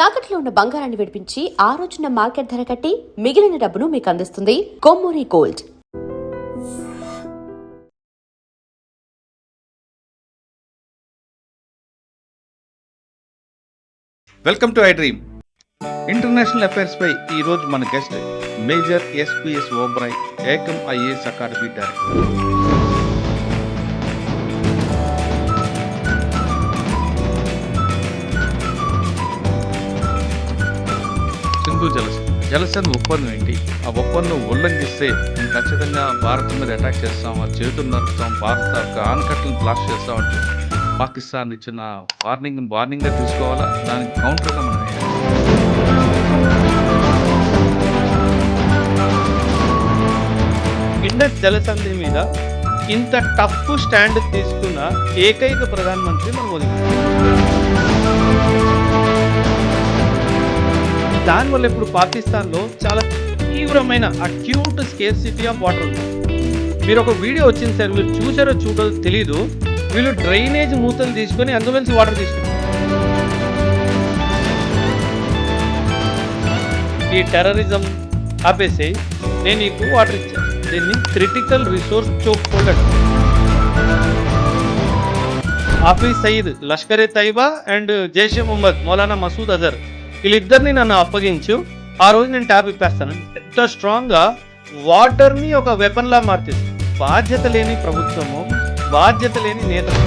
తాకట్లో ఉన్న బంగారాన్ని విడిపించి ఆ రోజున మార్కెట్ ధర కట్టి మిగిలిన డబ్బును మీకు అందిస్తుంది Kommuri Gold. Welcome to iDream. International affairs పై ఈరోజు మన guest major SPS Oberoi, Ekam IAS academy director. Sindhu జలసంధ్ ఒప్పందం ఏంటి? ఆ ఒప్పందం ఉల్లంఘిస్తే ఖచ్చితంగా భారత్ మీద అటాక్ చేస్తాం, ఆ చేతులు నరుకుతాం, భారత ఆనకట్టలను బ్లాస్ట్ చేస్తామంటే పాకిస్తాన్ ఇచ్చిన వార్నింగ్గా తీసుకోవాలా? దానికి కౌంటర్గా మనం ఇండస్ జలసంధి మీద ఇంత టఫ్ స్టాండ్ తీసుకున్న ఏకైక ప్రధానమంత్రి మన మోదీ. దానివల్ల ఇప్పుడు పాకిస్తాన్లో చాలా తీవ్రమైన అక్యూట్ స్కేర్సిటీ ఆఫ్ వాటర్ ఉంది. మీరు ఒక వీడియో వచ్చింది సార్, మీరు చూసారో చూడో తెలీదు. వీళ్ళు డ్రైనేజ్ మూతలు తీసుకొని అందులోంచి వాటర్ తీసుకుంటారు. ఈ టెర్రరిజం ఆపేసి నేను నీకు వాటర్ ఇచ్చాను. దీన్ని critical resource choke holder. Hafiz Saeed, Lashkar e Taiba and Jaishe Mohammed Maulana Masood Azhar, వీళ్ళిద్దరిని నన్ను అప్పగించు, ఆ రోజు నేను ట్యాప్ ఇప్పేస్తాను. ఎంత స్ట్రాంగ్గా వాటర్ని ఒక వెపన్లా మార్చేసి, బాధ్యత లేని ప్రభుత్వము, బాధ్యత లేని నేతలు.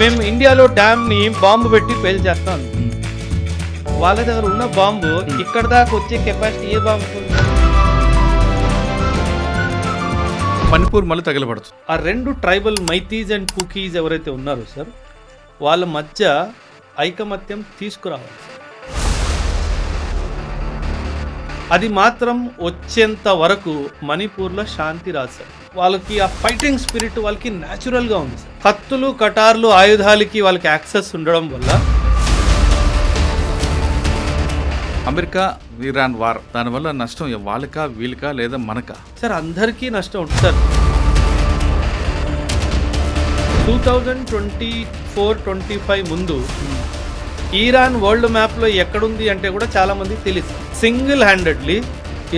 మేము ఇండియాలో డ్యామ్ని బాంబు పెట్టి పేల్చేస్తాం. వాళ్ళ దగ్గర ఉన్న బాంబు ఇక్కడ దాకా వచ్చే కెపాసిటీ ఏ బాంబు? మణిపూర్ మళ్ళీ తగలబడుతుంది. ఆ రెండు ట్రైబల్ మైతీస్ అండ్ కుకీస్ ఎవరైతే ఉన్నారో సార్, వాళ్ళ మధ్య ఐకమత్యం తీసుకురావాలి. అది మాత్రం వచ్చేంత వరకు మణిపూర్లో శాంతి రాదు సార్. వాళ్ళకి ఆ ఫైటింగ్ స్పిరిట్ వాళ్ళకి న్యాచురల్గా ఉంది సార్. కత్తులు, కటార్లు, ఆయుధాలకి వాళ్ళకి యాక్సెస్ ఉండడం వల్ల. అమెరికా ఇరాన్ వార్, దానివల్ల నష్టం వాళ్ళకా వీళ్ళకా లేదా మనకా? సార్ అందరికీ నష్టం ఉంటుంది సార్. 2024-25 ముందు ఇరాన్ వరల్డ్ మ్యాప్లో ఎక్కడుంది అంటే కూడా చాలామంది తెలియదు. సింగిల్ హ్యాండెడ్లీ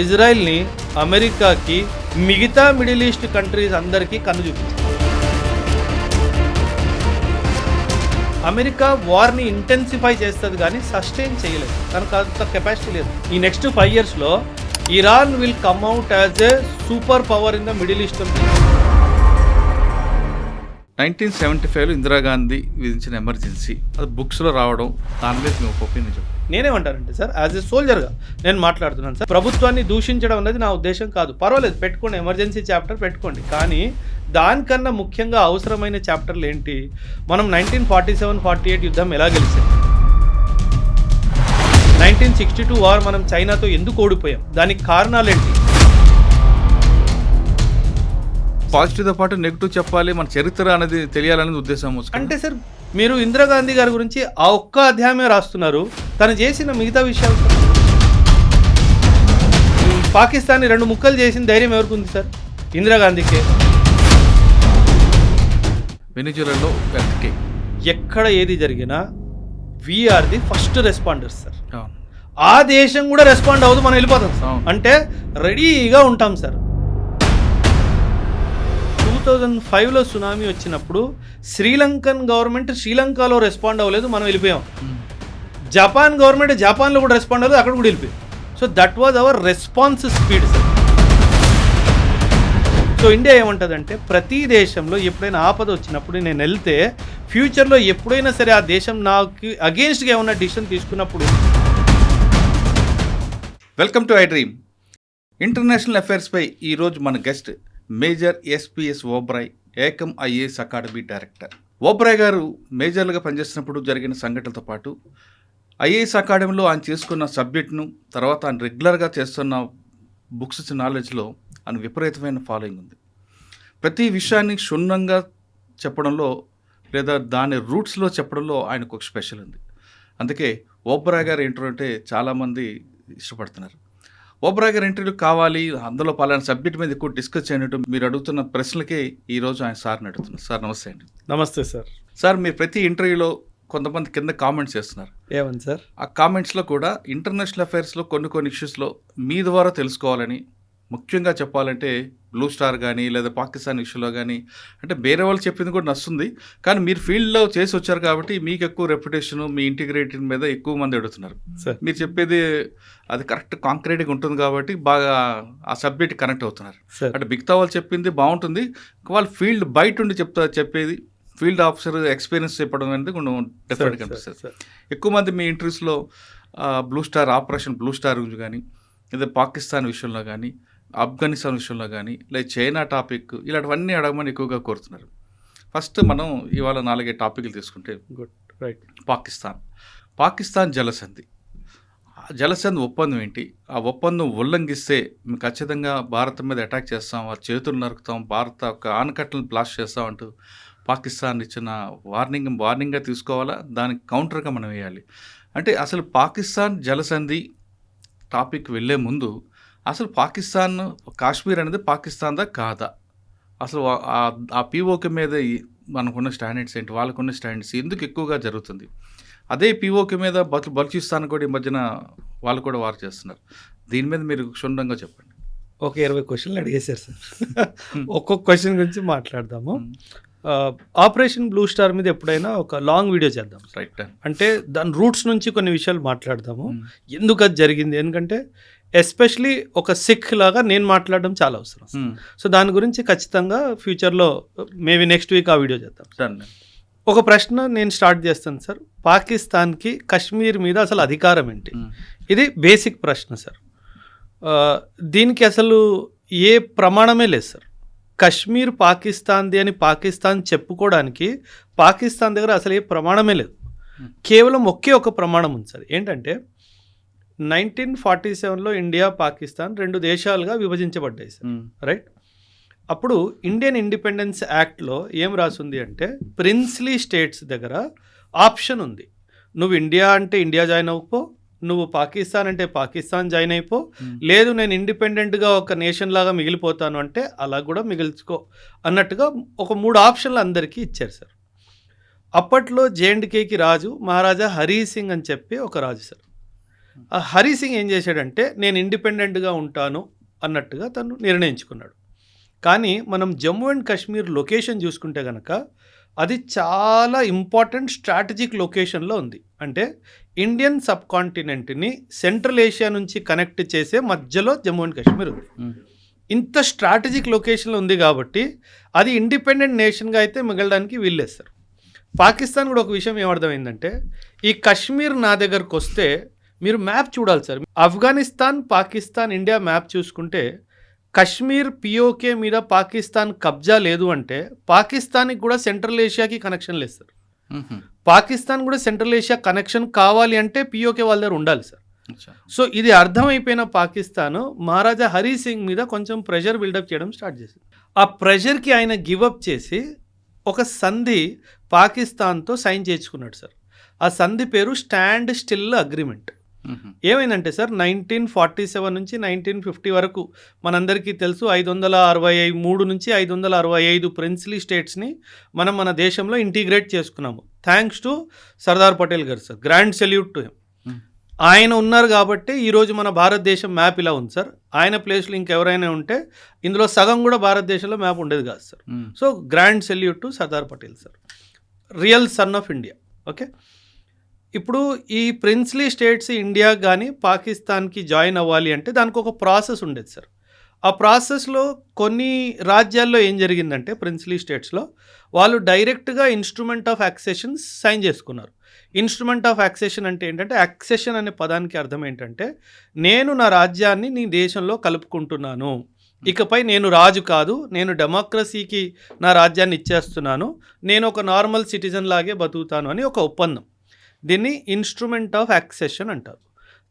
ఇజ్రాయిల్ని అమెరికాకి, మిగతా మిడిల్ ఈస్ట్ కంట్రీస్ అందరికీ కన్ను చూపించింది. అమెరికా వార్ని ఇంటెన్సిఫై చేస్తుంది కానీ సస్టైన్ చేయలేదు, తనకు అంత కెపాసిటీ లేదు. ఈ నెక్స్ట్ 5 yearsలో Iran will come out as a super power in the Middle East. 1975లో ఇందిరాగాంధీ విధించిన ఎమర్జెన్సీ, అది బుక్స్లో రావడం, దాని మీద మీ ఒపీనియన్ చెప్పండి. నేనేమంటానంటే సార్, యాజ్ ఎ సోల్జర్గా నేను మాట్లాడుతున్నాను సార్. ప్రభుత్వాన్ని దూషించడం అనేది నా ఉద్దేశం కాదు. పర్వాలేదు, పెట్టుకోండి, ఎమర్జెన్సీ చాప్టర్ పెట్టుకోండి. కానీ దానికన్నా ముఖ్యంగా అవసరమైన చాప్టర్లు ఏంటి? మనం 1947-48 యుద్ధం ఎలా గెలిచాం? 1962 వార్ మనం చైనాతో ఎందుకు ఓడిపోయాం? దానికి కారణాలు ఏంటి? పాజిటివ్తో పాటు నెగిటివ్ చెప్పాలి, మన చరిత్ర అనేది తెలియాలనేది ఉద్దేశం. అంటే సార్, మీరు ఇందిరాగాంధీ గారి గురించి ఆ ఒక్క అధ్యాయమే రాస్తున్నారు, తను చేసిన మిగతా విషయాలు. పాకిస్తాన్ని 2 ముక్కలు చేసిన ధైర్యం ఎవరికి ఉంది సార్? ఇందిరాగాంధీకే. వెనిజులాలో ఎక్కడ ఏది జరిగినా we are the first responders sir. ఆ దేశం కూడా రెస్పాండ్ అవ్వదు, మనం వెళ్ళిపోతాం సార్. అంటే రెడీగా ఉంటాం సార్. 2005లో సునామీ వచ్చినప్పుడు శ్రీలంకన్ గవర్నమెంట్ శ్రీలంకలో రెస్పాండ్ అవ్వలేదు, మనం వెళ్ళిపోయాం. జపాన్ గవర్నమెంట్ జపాన్లో కూడా రెస్పాండ్ అవ్వలేదు, అక్కడ కూడా వెళ్ళిపోయాం. So that was our response speed sir. So India ఏమంటుందంటే, ప్రతి దేశంలో ఎప్పుడైనా ఆపద వచ్చినప్పుడు నేను వెళ్తే, ఫ్యూచర్లో ఎప్పుడైనా సరే ఆ దేశం నాకు అగేన్స్ట్గా ఏమన్నా డిసిషన్ తీసుకున్నప్పుడు. Welcome to iDream. International affairs పై ఈరోజు మన guest major SPS Oberoi, Ekam IAS academy director. Oberoi గారు మేజర్లుగా పనిచేస్తున్నప్పుడు జరిగిన సంఘటనలతో పాటు ఐఏఎస్ అకాడమీలో ఆయన చేసుకున్న సబ్జెక్ట్ను, తర్వాత ఆయన రెగ్యులర్గా చేస్తున్న బుక్స్ నాలెడ్జ్లో ఆయన విపరీతమైన ఫాలోయింగ్ ఉంది. ప్రతి విషయాన్ని క్షుణ్ణంగా చెప్పడంలో లేదా దాని రూట్స్లో చెప్పడంలో ఆయనకు ఒక స్పెషల్ ఉంది. అందుకే ఓబ్రాయ్ గారు ఇంటర్వ్యూ అంటే చాలామంది ఇష్టపడుతున్నారు. ఓబ్రాయ్ గారి ఇంటర్వ్యూ కావాలి, అందులో పలానా సబ్జెక్ట్ మీద ఎక్కువ డిస్కస్ చేయనట్టు మీరు అడుగుతున్న ప్రశ్నలకే ఈరోజు ఆయన సార్ని అడుగుతున్నారు. సార్ నమస్తే అండి. నమస్తే సార్. సార్, మీరు ప్రతి ఇంటర్వ్యూలో కొంతమంది కింద కామెంట్స్ చేస్తున్నారు. ఏమని సార్? ఆ కామెంట్స్లో కూడా ఇంటర్నేషనల్ అఫైర్స్లో కొన్ని ఇష్యూస్లో మీ ద్వారా తెలుసుకోవాలని, ముఖ్యంగా చెప్పాలంటే బ్లూ స్టార్ కానీ లేదా పాకిస్తాన్ ఇష్యూలో కానీ, అంటే వేరే వాళ్ళు చెప్పింది కూడా నచ్చుతుంది, కానీ మీరు ఫీల్డ్లో చేసి వచ్చారు కాబట్టి మీకు ఎక్కువ రెప్యుటేషన్, మీ ఇంటిగ్రేటెడ్ మీద ఎక్కువ మంది అడుగుతున్నారు. మీరు చెప్పేది అది కరెక్ట్ కాంక్రీట్గా ఉంటుంది కాబట్టి బాగా ఆ సబ్జెక్ట్ కనెక్ట్ అవుతున్నారు. అంటే మిగతా వాళ్ళు చెప్పింది బాగుంటుంది, వాళ్ళు ఫీల్డ్ బయట ఉండి చెప్పేది ఫీల్డ్ ఆఫీసర్ ఎక్స్పీరియన్స్ చెప్పడం అనేది కొంచెం డిఫరెంట్గా అనిపిస్తుంది. ఎక్కువ మంది మీ ఇంటర్వ్యూస్లో Blue Star, Operation Blue Star గురించి కానీ, లేదా పాకిస్తాన్ విషయంలో కానీ, ఆఫ్ఘనిస్తాన్ విషయంలో కానీ, లేదా చైనా టాపిక్, ఇలాంటివన్నీ అడగమని ఎక్కువగా కోరుతున్నారు. ఫస్ట్ మనం ఇవాళ 4 టాపిక్లు తీసుకుంటే, గుడ్, రైట్. పాకిస్తాన్ జలసంధి ఒప్పందం ఏంటి? ఆ ఒప్పందం ఉల్లంఘిస్తే మేము ఖచ్చితంగా భారత్ మీద అటాక్ చేస్తాం, వారి చేతులు నరుకుతాం, భారత యొక్క ఆనకట్టలను బ్లాస్ట్ చేస్తాం అంటూ పాకిస్తాన్ ఇచ్చిన వార్నింగ్గా తీసుకోవాలా, దానికి కౌంటర్గా మనం వేయాలి. అంటే అసలు పాకిస్తాన్ జలసంధి టాపిక్ వెళ్ళే ముందు అసలు పాకిస్తాన్, కాశ్మీర్ అనేది పాకిస్తాన్దా కాదా, అసలు ఆ పీఓకే మీద మనకున్న స్టాండర్డ్స్ ఏంటి, వాళ్ళకున్న స్టాండర్డ్స్ ఎందుకు ఎక్కువగా జరుగుతుంది? అదే పీఓకే మీద బలూచిస్తాన్ కూడా ఈ మధ్యన వాళ్ళు కూడా వారు చేస్తున్నారు. దీని మీద మీరు క్షుణ్ణంగా చెప్పండి. ఒక 20 క్వశ్చన్లు అడిగేశారు సార్. ఒక్కొక్క క్వశ్చన్ గురించి మాట్లాడదాము. ఆపరేషన్ బ్లూ స్టార్ మీద ఎప్పుడైనా ఒక లాంగ్ వీడియో చేద్దాం. రైట్. అంటే దాని రూట్స్ నుంచి కొన్ని విషయాలు మాట్లాడదాము, ఎందుకు అది జరిగింది. ఎందుకంటే ఎస్పెషలీ ఒక సిక్ లాగా నేను మాట్లాడడం చాలా అవసరం. సో దాని గురించి ఖచ్చితంగా ఫ్యూచర్లో మేబీ నెక్స్ట్ వీక్ ఆ వీడియో చేద్దాం. ఒక ప్రశ్న నేను స్టార్ట్ చేస్తాను సార్. పాకిస్తాన్కి కశ్మీర్ మీద అసలు అధికారం ఏంటి? ఇది బేసిక్ ప్రశ్న సార్. దీనికి అసలు ఏ ప్రమాణమే లేదు సార్. కశ్మీర్ పాకిస్తాన్ది అని పాకిస్తాన్ చెప్పుకోవడానికి పాకిస్తాన్ దగ్గర అసలు ఏ ప్రమాణమే లేదు. కేవలం ఒకే ఒక ప్రమాణం ఉంది సార్. ఏంటంటే 1947లో ఇండియా, పాకిస్తాన్ 2 దేశాలుగా విభజించబడ్డాయి సార్. రైట్. అప్పుడు ఇండియన్ ఇండిపెండెన్స్ యాక్ట్లో ఏం రాసింది అంటే, ప్రిన్స్లీ స్టేట్స్ దగ్గర ఆప్షన్ ఉంది. నువ్వు ఇండియా అంటే ఇండియా జాయిన్ అవ్వకో, నువ్వు పాకిస్తాన్ అంటే పాకిస్తాన్ జాయిన్ అయిపో, లేదు నేను ఇండిపెండెంట్గా ఒక నేషన్ లాగా మిగిలిపోతాను అంటే అలా కూడా మిగిల్చుకో అన్నట్టుగా ఒక 3 ఆప్షన్లు అందరికీ ఇచ్చారు సార్. అప్పట్లో జేఎండ్కేకి రాజు మహారాజా హరీ సింగ్ అని చెప్పి ఒక రాజు సార్. ఆ హరీ సింగ్ ఏం చేశాడంటే, నేను ఇండిపెండెంట్గా ఉంటాను అన్నట్టుగా తను నిర్ణయించుకున్నాడు. కానీ మనం జమ్మూ అండ్ కాశ్మీర్ లొకేషన్ చూసుకుంటే కనుక అది చాలా ఇంపార్టెంట్ స్ట్రాటజిక్ లొకేషన్లో ఉంది. అంటే ఇండియన్ సబ్ కాంటినెంట్ని సెంట్రల్ ఏషియా నుంచి కనెక్ట్ చేసే మధ్యలో జమ్మూ అండ్ కాశ్మీర్ ఉంది. ఇంత స్ట్రాటజిక్ లొకేషన్లో ఉంది కాబట్టి అది ఇండిపెండెంట్ నేషన్గా అయితే మిగలడానికి వీల్లేదు సార్. పాకిస్తాన్ కూడా ఒక విషయం ఏమర్థమైందంటే, ఈ కశ్మీర్ నా దగ్గరకు వస్తే మీరు మ్యాప్ చూడాలి sir. Afghanistan, Pakistan, India map చూసుకుంటే కశ్మీర్ పిఓకే మీద పాకిస్తాన్ కబ్జా లేదు అంటే పాకిస్తాన్కి కూడా సెంట్రల్ ఏషియాకి కనెక్షన్ లేదు సార్. పాకిస్తాన్ కూడా సెంట్రల్ ఏషియా కనెక్షన్ కావాలి అంటే పిఓకే వాళ్ళ దగ్గర ఉండాలి సార్. సో ఇది అర్థమైపోయిన పాకిస్తాన్ మహారాజా హరీ సింగ్ మీద కొంచెం ప్రెషర్ బిల్డప్ చేయడం స్టార్ట్ చేసింది. ఆ ప్రెషర్కి ఆయన గివప్ చేసి ఒక సంధి పాకిస్తాన్తో సైన్ చేయించుకున్నాడు సార్. ఆ సంధి పేరు స్టాండ్ స్టిల్ అగ్రిమెంట్. ఏమైందంటే సార్, 1947 నుంచి 1950 వరకు మనందరికీ తెలుసు 563 నుంచి 565 ప్రిన్స్లీ స్టేట్స్ని మనం మన దేశంలో ఇంటిగ్రేట్ చేసుకున్నాము. థ్యాంక్స్ టు సర్దార్ పటేల్ గారు sir. Grand salute to him. ఆయన ఉన్నారు కాబట్టి ఈరోజు మన భారతదేశం మ్యాప్ ఇలా ఉంది సార్. ఆయన ప్లేస్లో ఇంకెవరైనా ఉంటే ఇందులో సగం కూడా భారతదేశంలో మ్యాప్ ఉండేది కాదు sir. So grand salute to Sardar Patel sir, real son of India. Okay. ఇప్పుడు ఈ ప్రిన్స్లీ స్టేట్స్ ఇండియా కానీ పాకిస్తాన్కి జాయిన్ అవ్వాలి అంటే దానికి ఒక ప్రాసెస్ ఉండేది సార్. ఆ ప్రాసెస్లో కొన్ని రాజ్యాల్లో ఏం జరిగిందంటే, ప్రిన్స్లీ స్టేట్స్లో వాళ్ళు డైరెక్ట్గా ఇన్స్ట్రుమెంట్ ఆఫ్ యాక్సెషన్ సైన్ చేసుకున్నారు. ఇన్స్ట్రుమెంట్ ఆఫ్ యాక్సెషన్ అంటే ఏంటంటే, యాక్సెషన్ అనే పదానికి అర్థం ఏంటంటే, నేను నా రాజ్యాన్ని నీ దేశంలో కలుపుకుంటున్నాను, ఇకపై నేను రాజు కాదు, నేను డెమోక్రసీకి నా రాజ్యాన్ని ఇచ్చేస్తున్నాను, నేను ఒక నార్మల్ సిటిజన్ లాగే బతుకుతాను అని ఒక ఒప్పందం. దీన్ని ఇన్స్ట్రుమెంట్ ఆఫ్ యాక్సెషన్ అంటారు.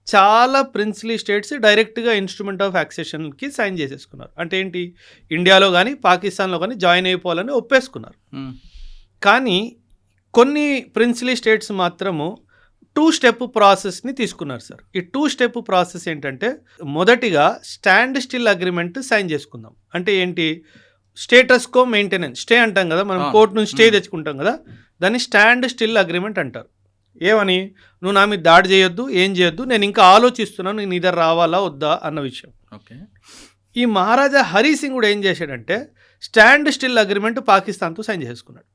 చాలా ప్రిన్స్లీ స్టేట్స్ డైరెక్ట్గా ఇన్స్ట్రుమెంట్ ఆఫ్ యాక్సెషన్కి సైన్ చేసేసుకున్నారు. అంటే ఏంటి, ఇండియాలో కానీ పాకిస్తాన్లో కానీ జాయిన్ అయిపోవాలని ఒప్పేసుకున్నారు. కానీ కొన్ని ప్రిన్స్లీ స్టేట్స్ మాత్రము 2 స్టెప్ ప్రాసెస్ని తీసుకున్నారు సార్. ఈ 2 స్టెప్ ప్రాసెస్ ఏంటంటే, మొదటిగా స్టాండ్ స్టిల్ అగ్రిమెంట్ సైన్ చేసుకుందాం. అంటే ఏంటి, స్టేటస్ కో మెయింటెనెన్స్. స్టే అంటాం కదా మనం, కోర్టు నుంచి స్టే తెచ్చుకుంటాం కదా. దాన్ని స్టాండ్ స్టిల్ అగ్రిమెంట్ అంటారు. ఏమని, నువ్వు నా మీద దాడి చేయొద్దు, ఏం చేయొద్దు, నేను ఇంకా ఆలోచిస్తున్నాను, నేను ఇద్దరు రావాలా వద్దా అన్న విషయం. ఓకే. ఈ మహారాజా హరి సింగ్ కూడా ఏం చేశాడంటే స్టాండ్ స్టిల్ అగ్రిమెంట్ పాకిస్తాన్తో సైన్ చేసుకున్నాడు.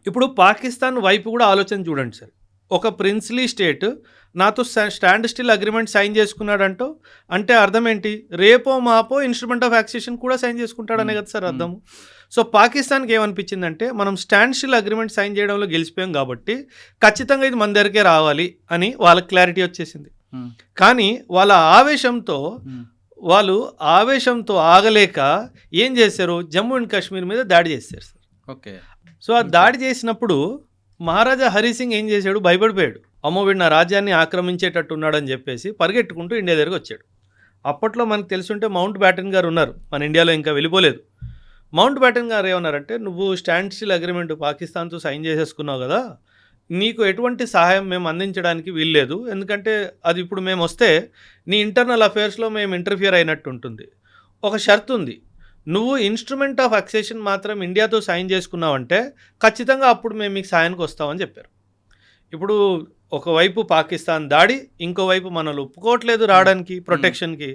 ఇప్పుడు పాకిస్తాన్ వైపు కూడా ఆలోచన చూడండి సార్. ఒక ప్రిన్స్లీ స్టేట్ నాతో స్టాండ్ స్టిల్ అగ్రిమెంట్ సైన్ చేసుకున్నాడంటూ అంటే అర్థం ఏంటి, రేపో మాపో ఇన్స్ట్రుమెంట్ ఆఫ్ యాక్సేషన్ కూడా సైన్ చేసుకుంటాడనే కదా సార్ అర్థము. సో పాకిస్తాన్కి ఏమనిపించిందంటే మనం స్టాండ్ స్టిల్ అగ్రిమెంట్ సైన్ చేయడంలో గెలిచిపోయాం కాబట్టి ఖచ్చితంగా ఇది మన దగ్గరికే రావాలి అని వాళ్ళకి క్లారిటీ వచ్చేసింది. కానీ వాళ్ళ ఆవేశంతో ఆగలేక ఏం చేశారు, జమ్మూ అండ్ కాశ్మీర్ మీద దాడి చేశారు సార్. ఓకే. సో ఆ దాడి చేసినప్పుడు మహారాజా హరి సింగ్ ఏం చేశాడు, భయపడిపోయాడు. అమ్మో వీడు నా రాజ్యాన్ని ఆక్రమించేటట్టు ఉన్నాడని చెప్పేసి పరిగెట్టుకుంటూ ఇండియా దగ్గరకు వచ్చాడు. అప్పట్లో మనకు తెలుసుంటే మౌంట్ బ్యాటన్ గారు ఉన్నారు, మన ఇండియాలో ఇంకా వెళ్ళిపోలేదు. మౌంట్ బ్యాటన్ గారు ఏమన్నారంటే, నువ్వు స్టాండ్ స్టిల్ అగ్రిమెంట్ పాకిస్తాన్తో సైన్ చేసేసుకున్నావు కదా, నీకు ఎటువంటి సహాయం మేము అందించడానికి వీల్లేదు, ఎందుకంటే అది ఇప్పుడు మేము వస్తే నీ ఇంటర్నల్ అఫైర్స్లో మేము ఇంటర్ఫియర్ అయినట్టు ఉంటుంది. ఒక షరతు ఉంది, నువ్వు ఇన్స్ట్రుమెంట్ ఆఫ్ అక్సేషన్ మాత్రం ఇండియాతో సైన్ చేసుకున్నావంటే ఖచ్చితంగా అప్పుడు మేము మీకు సాయానికి వస్తామని చెప్పారు. ఇప్పుడు ఒకవైపు పాకిస్తాన్ దాడి, ఇంకోవైపు మనల్ని ఒప్పుకోవట్లేదు రావడానికి ప్రొటెక్షన్కి.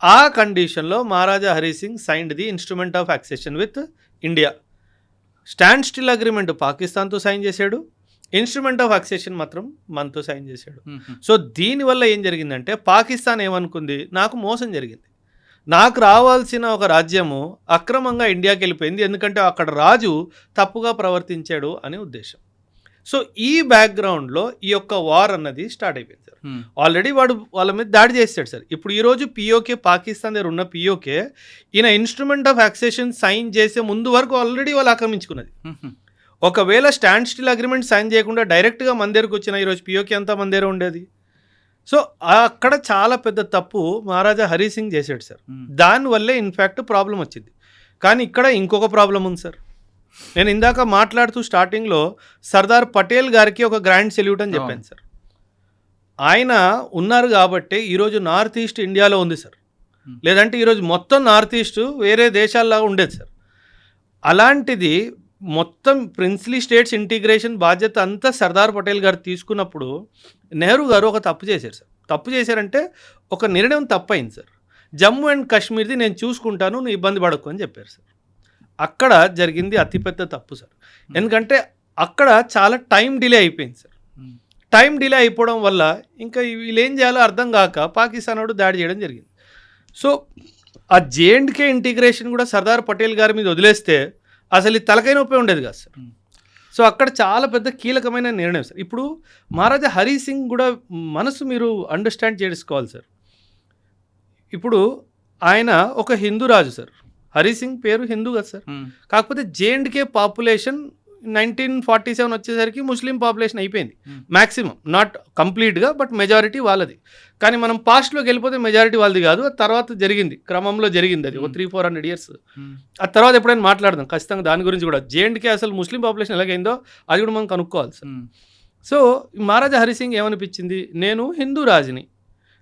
ఆ కండిషన్లో Maharaja Hari Singh signed the instrument of accession with India. Standstill agreement పాకిస్తాన్తో సైన్ చేశాడు, ఇన్స్ట్రుమెంట్ ఆఫ్ అక్సేషన్ మాత్రం మనతో సైన్ చేశాడు. సో దీనివల్ల ఏం జరిగిందంటే పాకిస్తాన్ ఏమనుకుంది, నాకు మోసం జరిగింది, నాకు రావాల్సిన ఒక రాజ్యము అక్రమంగా ఇండియాకి వెళ్ళిపోయింది, ఎందుకంటే అక్కడ రాజు తప్పుగా ప్రవర్తించాడు అనే ఉద్దేశం. సో ఈ బ్యాక్గ్రౌండ్లో ఈ యొక్క వార్ అన్నది స్టార్ట్ అయిపోయింది సార్. ఆల్రెడీ వాడు వాళ్ళ మీద దాడి చేస్తాడు సార్. ఇప్పుడు ఈరోజు పిఓకే, పాకిస్తాన్ దగ్గర ఉన్న పిఓకే ఈయన ఇన్స్ట్రుమెంట్ ఆఫ్ అక్సేషన్ సైన్ చేసే ముందు వరకు ఆల్రెడీ వాళ్ళు ఆక్రమించుకున్నది. ఒకవేళ స్టాండ్ స్టిల్ అగ్రిమెంట్ సైన్ చేయకుండా డైరెక్ట్గా మన దగ్గరకు వచ్చిన ఈరోజు పిఓకే అంతా మన దగ్గర ఉండేది. సో అక్కడ చాలా పెద్ద తప్పు మహారాజా హరి సింగ్ చేశాడు సార్. దానివల్లే ఇన్ఫ్యాక్ట్ ప్రాబ్లం వచ్చింది. కానీ ఇక్కడ ఇంకొక ప్రాబ్లం ఉంది సార్. నేను ఇందాక మాట్లాడుతూ స్టార్టింగ్లో సర్దార్ పటేల్ గారికి ఒక గ్రాండ్ సెల్యూట్ అని చెప్పాను సార్. ఆయన ఉన్నారు కాబట్టి ఈరోజు నార్త్ ఈస్ట్ ఇండియాలో ఉంది సార్. లేదంటే ఈరోజు మొత్తం నార్త్ ఈస్ట్ వేరే దేశాల్లాగా ఉండేది సార్. అలాంటిది మొత్తం ప్రిన్స్లీ స్టేట్స్ ఇంటిగ్రేషన్ బాధ్యత అంతా సర్దార్ పటేల్ గారు తీసుకున్నప్పుడు నెహ్రూ గారు ఒక తప్పు చేశారు సార్. తప్పు చేశారంటే ఒక నిర్ణయం తప్పైంది సార్. జమ్మూ అండ్ కాశ్మీర్ది నేను చూసుకుంటాను, నువ్వు ఇబ్బంది పడకు అని చెప్పారు సార్. అక్కడ జరిగింది అతిపెద్ద తప్పు సార్. ఎందుకంటే అక్కడ చాలా టైం డిలే అయిపోయింది సార్. టైం డిలే అయిపోవడం వల్ల ఇంకా వీళ్ళు ఏం చేయాలో అర్థం కాక పాకిస్తాన్ వాడు దాడి చేయడం జరిగింది. సో ఆ జేఎండ్కే ఇంటిగ్రేషన్ కూడా సర్దార్ పటేల్ గారి మీద వదిలేస్తే అసలు ఈ తలకై నొప్పి ఉండేది కాదు సార్. సో అక్కడ చాలా పెద్ద కీలకమైన నిర్ణయం సార్. ఇప్పుడు మహారాజా హరి సింగ్ కూడా మనసు మీరు అండర్స్టాండ్ చేసుకోవాలి సార్. ఇప్పుడు ఆయన ఒక హిందూ రాజు సార్. హరి సింగ్ పేరు హిందూ కదా సార్. కాకపోతే జేఎండ్కే పాపులేషన్ 1947 వచ్చేసరికి ముస్లిం పాపులేషన్ అయిపోయింది మ్యాక్సిమం, నాట్ కంప్లీట్గా బట్ మెజారిటీ వాళ్ళది. కానీ మనం పాస్ట్లోకి వెళ్ళిపోతే మెజారిటీ వాళ్ళది కాదు, ఆ తర్వాత జరిగింది, క్రమంలో జరిగింది అది ఒక 300-400 years. ఆ తర్వాత ఎప్పుడైనా మాట్లాడదాం ఖచ్చితంగా దాని గురించి కూడా. జేఎండ్కే అసలు ముస్లిం పాపులేషన్ ఎలాగైందో అది కూడా మనం కనుక్కోవాలి సార్. సో మహారాజా హరి సింగ్ ఏమనిపించింది, నేను హిందూ రాజుని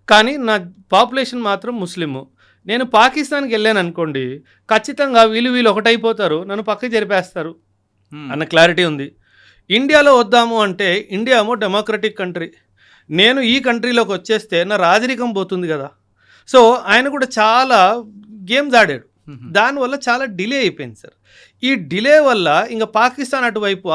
కానీ నా పాపులేషన్ మాత్రం ముస్లిము, నేను పాకిస్తాన్కి వెళ్ళాను అనుకోండి ఖచ్చితంగా వీళ్ళు ఒకటైపోతారు, నన్ను పక్కకి జరిపేస్తారు అన్న క్లారిటీ ఉంది. ఇండియాలో వద్దాము అంటే ఇండియా ఏమో డెమోక్రటిక్ కంట్రీ, నేను ఈ కంట్రీలోకి వచ్చేస్తే నా రాజరికం పోతుంది కదా. సో ఆయన కూడా చాలా గేమ్స్ ఆడాడు, దానివల్ల చాలా డిలే అయిపోయింది సార్. ఈ డిలే వల్ల ఇంకా పాకిస్తాన్ అటువైపు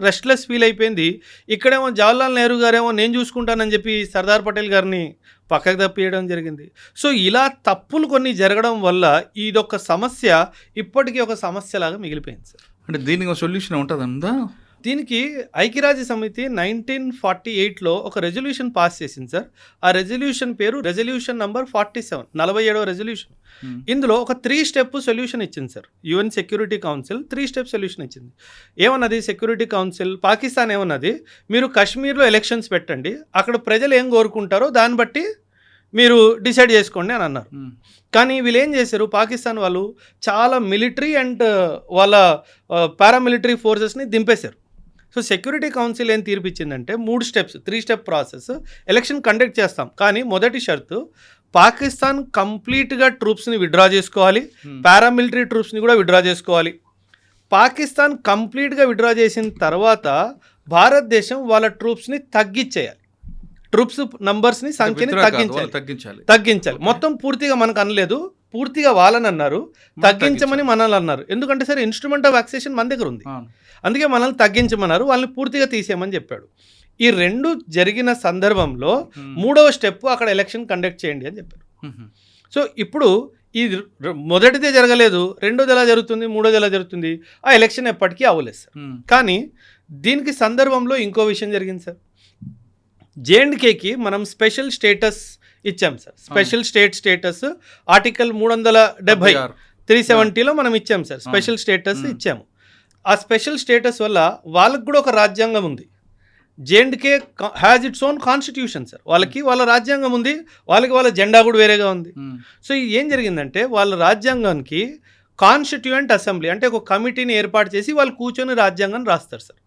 రెస్ట్లెస్ ఫీల్ అయిపోయింది. ఇక్కడేమో జవహర్లాల్ నెహ్రూ గారేమో నేను చూసుకుంటానని చెప్పి సర్దార్ పటేల్ గారిని పక్కకు తప్పియడం జరిగింది. సో ఇలా తప్పులు కొన్ని జరగడం వల్ల ఇదొక సమస్య ఇప్పటికీ ఒక సమస్యలాగా మిగిలిపోయింది సార్. అంటే దీనికి ఒక సొల్యూషన్ ఉంటుందా? దీనికి ఐక్యరాజ్య సమితి 1948లో ఒక రెజల్యూషన్ పాస్ చేసింది సార్. ఆ రెజల్యూషన్ పేరు రెజల్యూషన్ నంబర్ 47, 47వ రెజల్యూషన్. ఇందులో ఒక 3 స్టెప్ సొల్యూషన్ ఇచ్చింది sir. UN security council 3 step solution ఇచ్చింది. ఏమన్నది సెక్యూరిటీ కౌన్సిల్, పాకిస్తాన్ ఏమన్నది, మీరు కాశ్మీర్లో ఎలక్షన్స్ పెట్టండి, అక్కడ ప్రజలు ఏం కోరుకుంటారో దాన్ని బట్టి మీరు డిసైడ్ చేసుకోండి అని అన్నారు. కానీ వీళ్ళు ఏం చేశారు, పాకిస్తాన్ వాళ్ళు చాలా మిలిటరీ అండ్ వాళ్ళ పారామిలిటరీ ఫోర్సెస్ని దింపేశారు. సో సెక్యూరిటీ కౌన్సిల్ ఏం తీర్పిచ్చిందంటే 3 steps, 3 step process. Election conduct చేస్తాం కానీ మొదటి షరతు పాకిస్తాన్ కంప్లీట్గా ట్రూప్స్ని విత్డ్రా చేసుకోవాలి, పారామిలిటరీ ట్రూప్స్ని కూడా విత్డ్రా చేసుకోవాలి. పాకిస్తాన్ కంప్లీట్గా విత్డ్రా చేసిన తర్వాత భారతదేశం వాళ్ళ ట్రూప్స్ని తగ్గించేయాలి, ట్రూప్స్ నంబర్స్ని సంఖ్యని తగ్గించాలి. మొత్తం పూర్తిగా మనకు అనలేదు, పూర్తిగా వాళ్ళని అన్నారు, తగ్గించమని మనల్ని అన్నారు. ఎందుకంటే సార్ ఇన్స్ట్రుమెంట్ ఆఫ్ వ్యాక్సేషన్ మన దగ్గర ఉంది, అందుకే మనల్ని తగ్గించమన్నారు, వాళ్ళని పూర్తిగా తీసేయమని చెప్పాడు. ఈ రెండు జరిగిన సందర్భంలో మూడవ స్టెప్ అక్కడ ఎలక్షన్ కండక్ట్ చేయండి అని చెప్పారు. సో ఇప్పుడు ఈ మొదటిదే జరగలేదు, రెండోది ఎలా జరుగుతుంది, మూడోది ఎలా జరుగుతుంది, ఆ ఎలక్షన్ ఎప్పటికీ అవ్వలేదు సార్. కానీ దీనికి సందర్భంలో ఇంకో విషయం జరిగింది సార్. జేఎండ్కేకి మనం స్పెషల్ స్టేటస్ ఇచ్చాం సార్. స్పెషల్ స్టేటస్ ఆర్టికల్ 370 370లో మనం ఇచ్చాం సార్, స్పెషల్ స్టేటస్ ఇచ్చాము. ఆ స్పెషల్ స్టేటస్ వల్ల వాళ్ళకు కూడా ఒక రాజ్యాంగం ఉంది. జేఎండ్కే has its own constitution sir. వాళ్ళకి వాళ్ళ రాజ్యాంగం ఉంది, వాళ్ళకి వాళ్ళ జెండా కూడా వేరేగా ఉంది. సో ఏం జరిగిందంటే వాళ్ళ రాజ్యాంగానికి కాన్స్టిట్యూయెంట్ అసెంబ్లీ అంటే ఒక కమిటీని ఏర్పాటు చేసి వాళ్ళు కూర్చొని రాజ్యాంగం రాస్తారు సార్.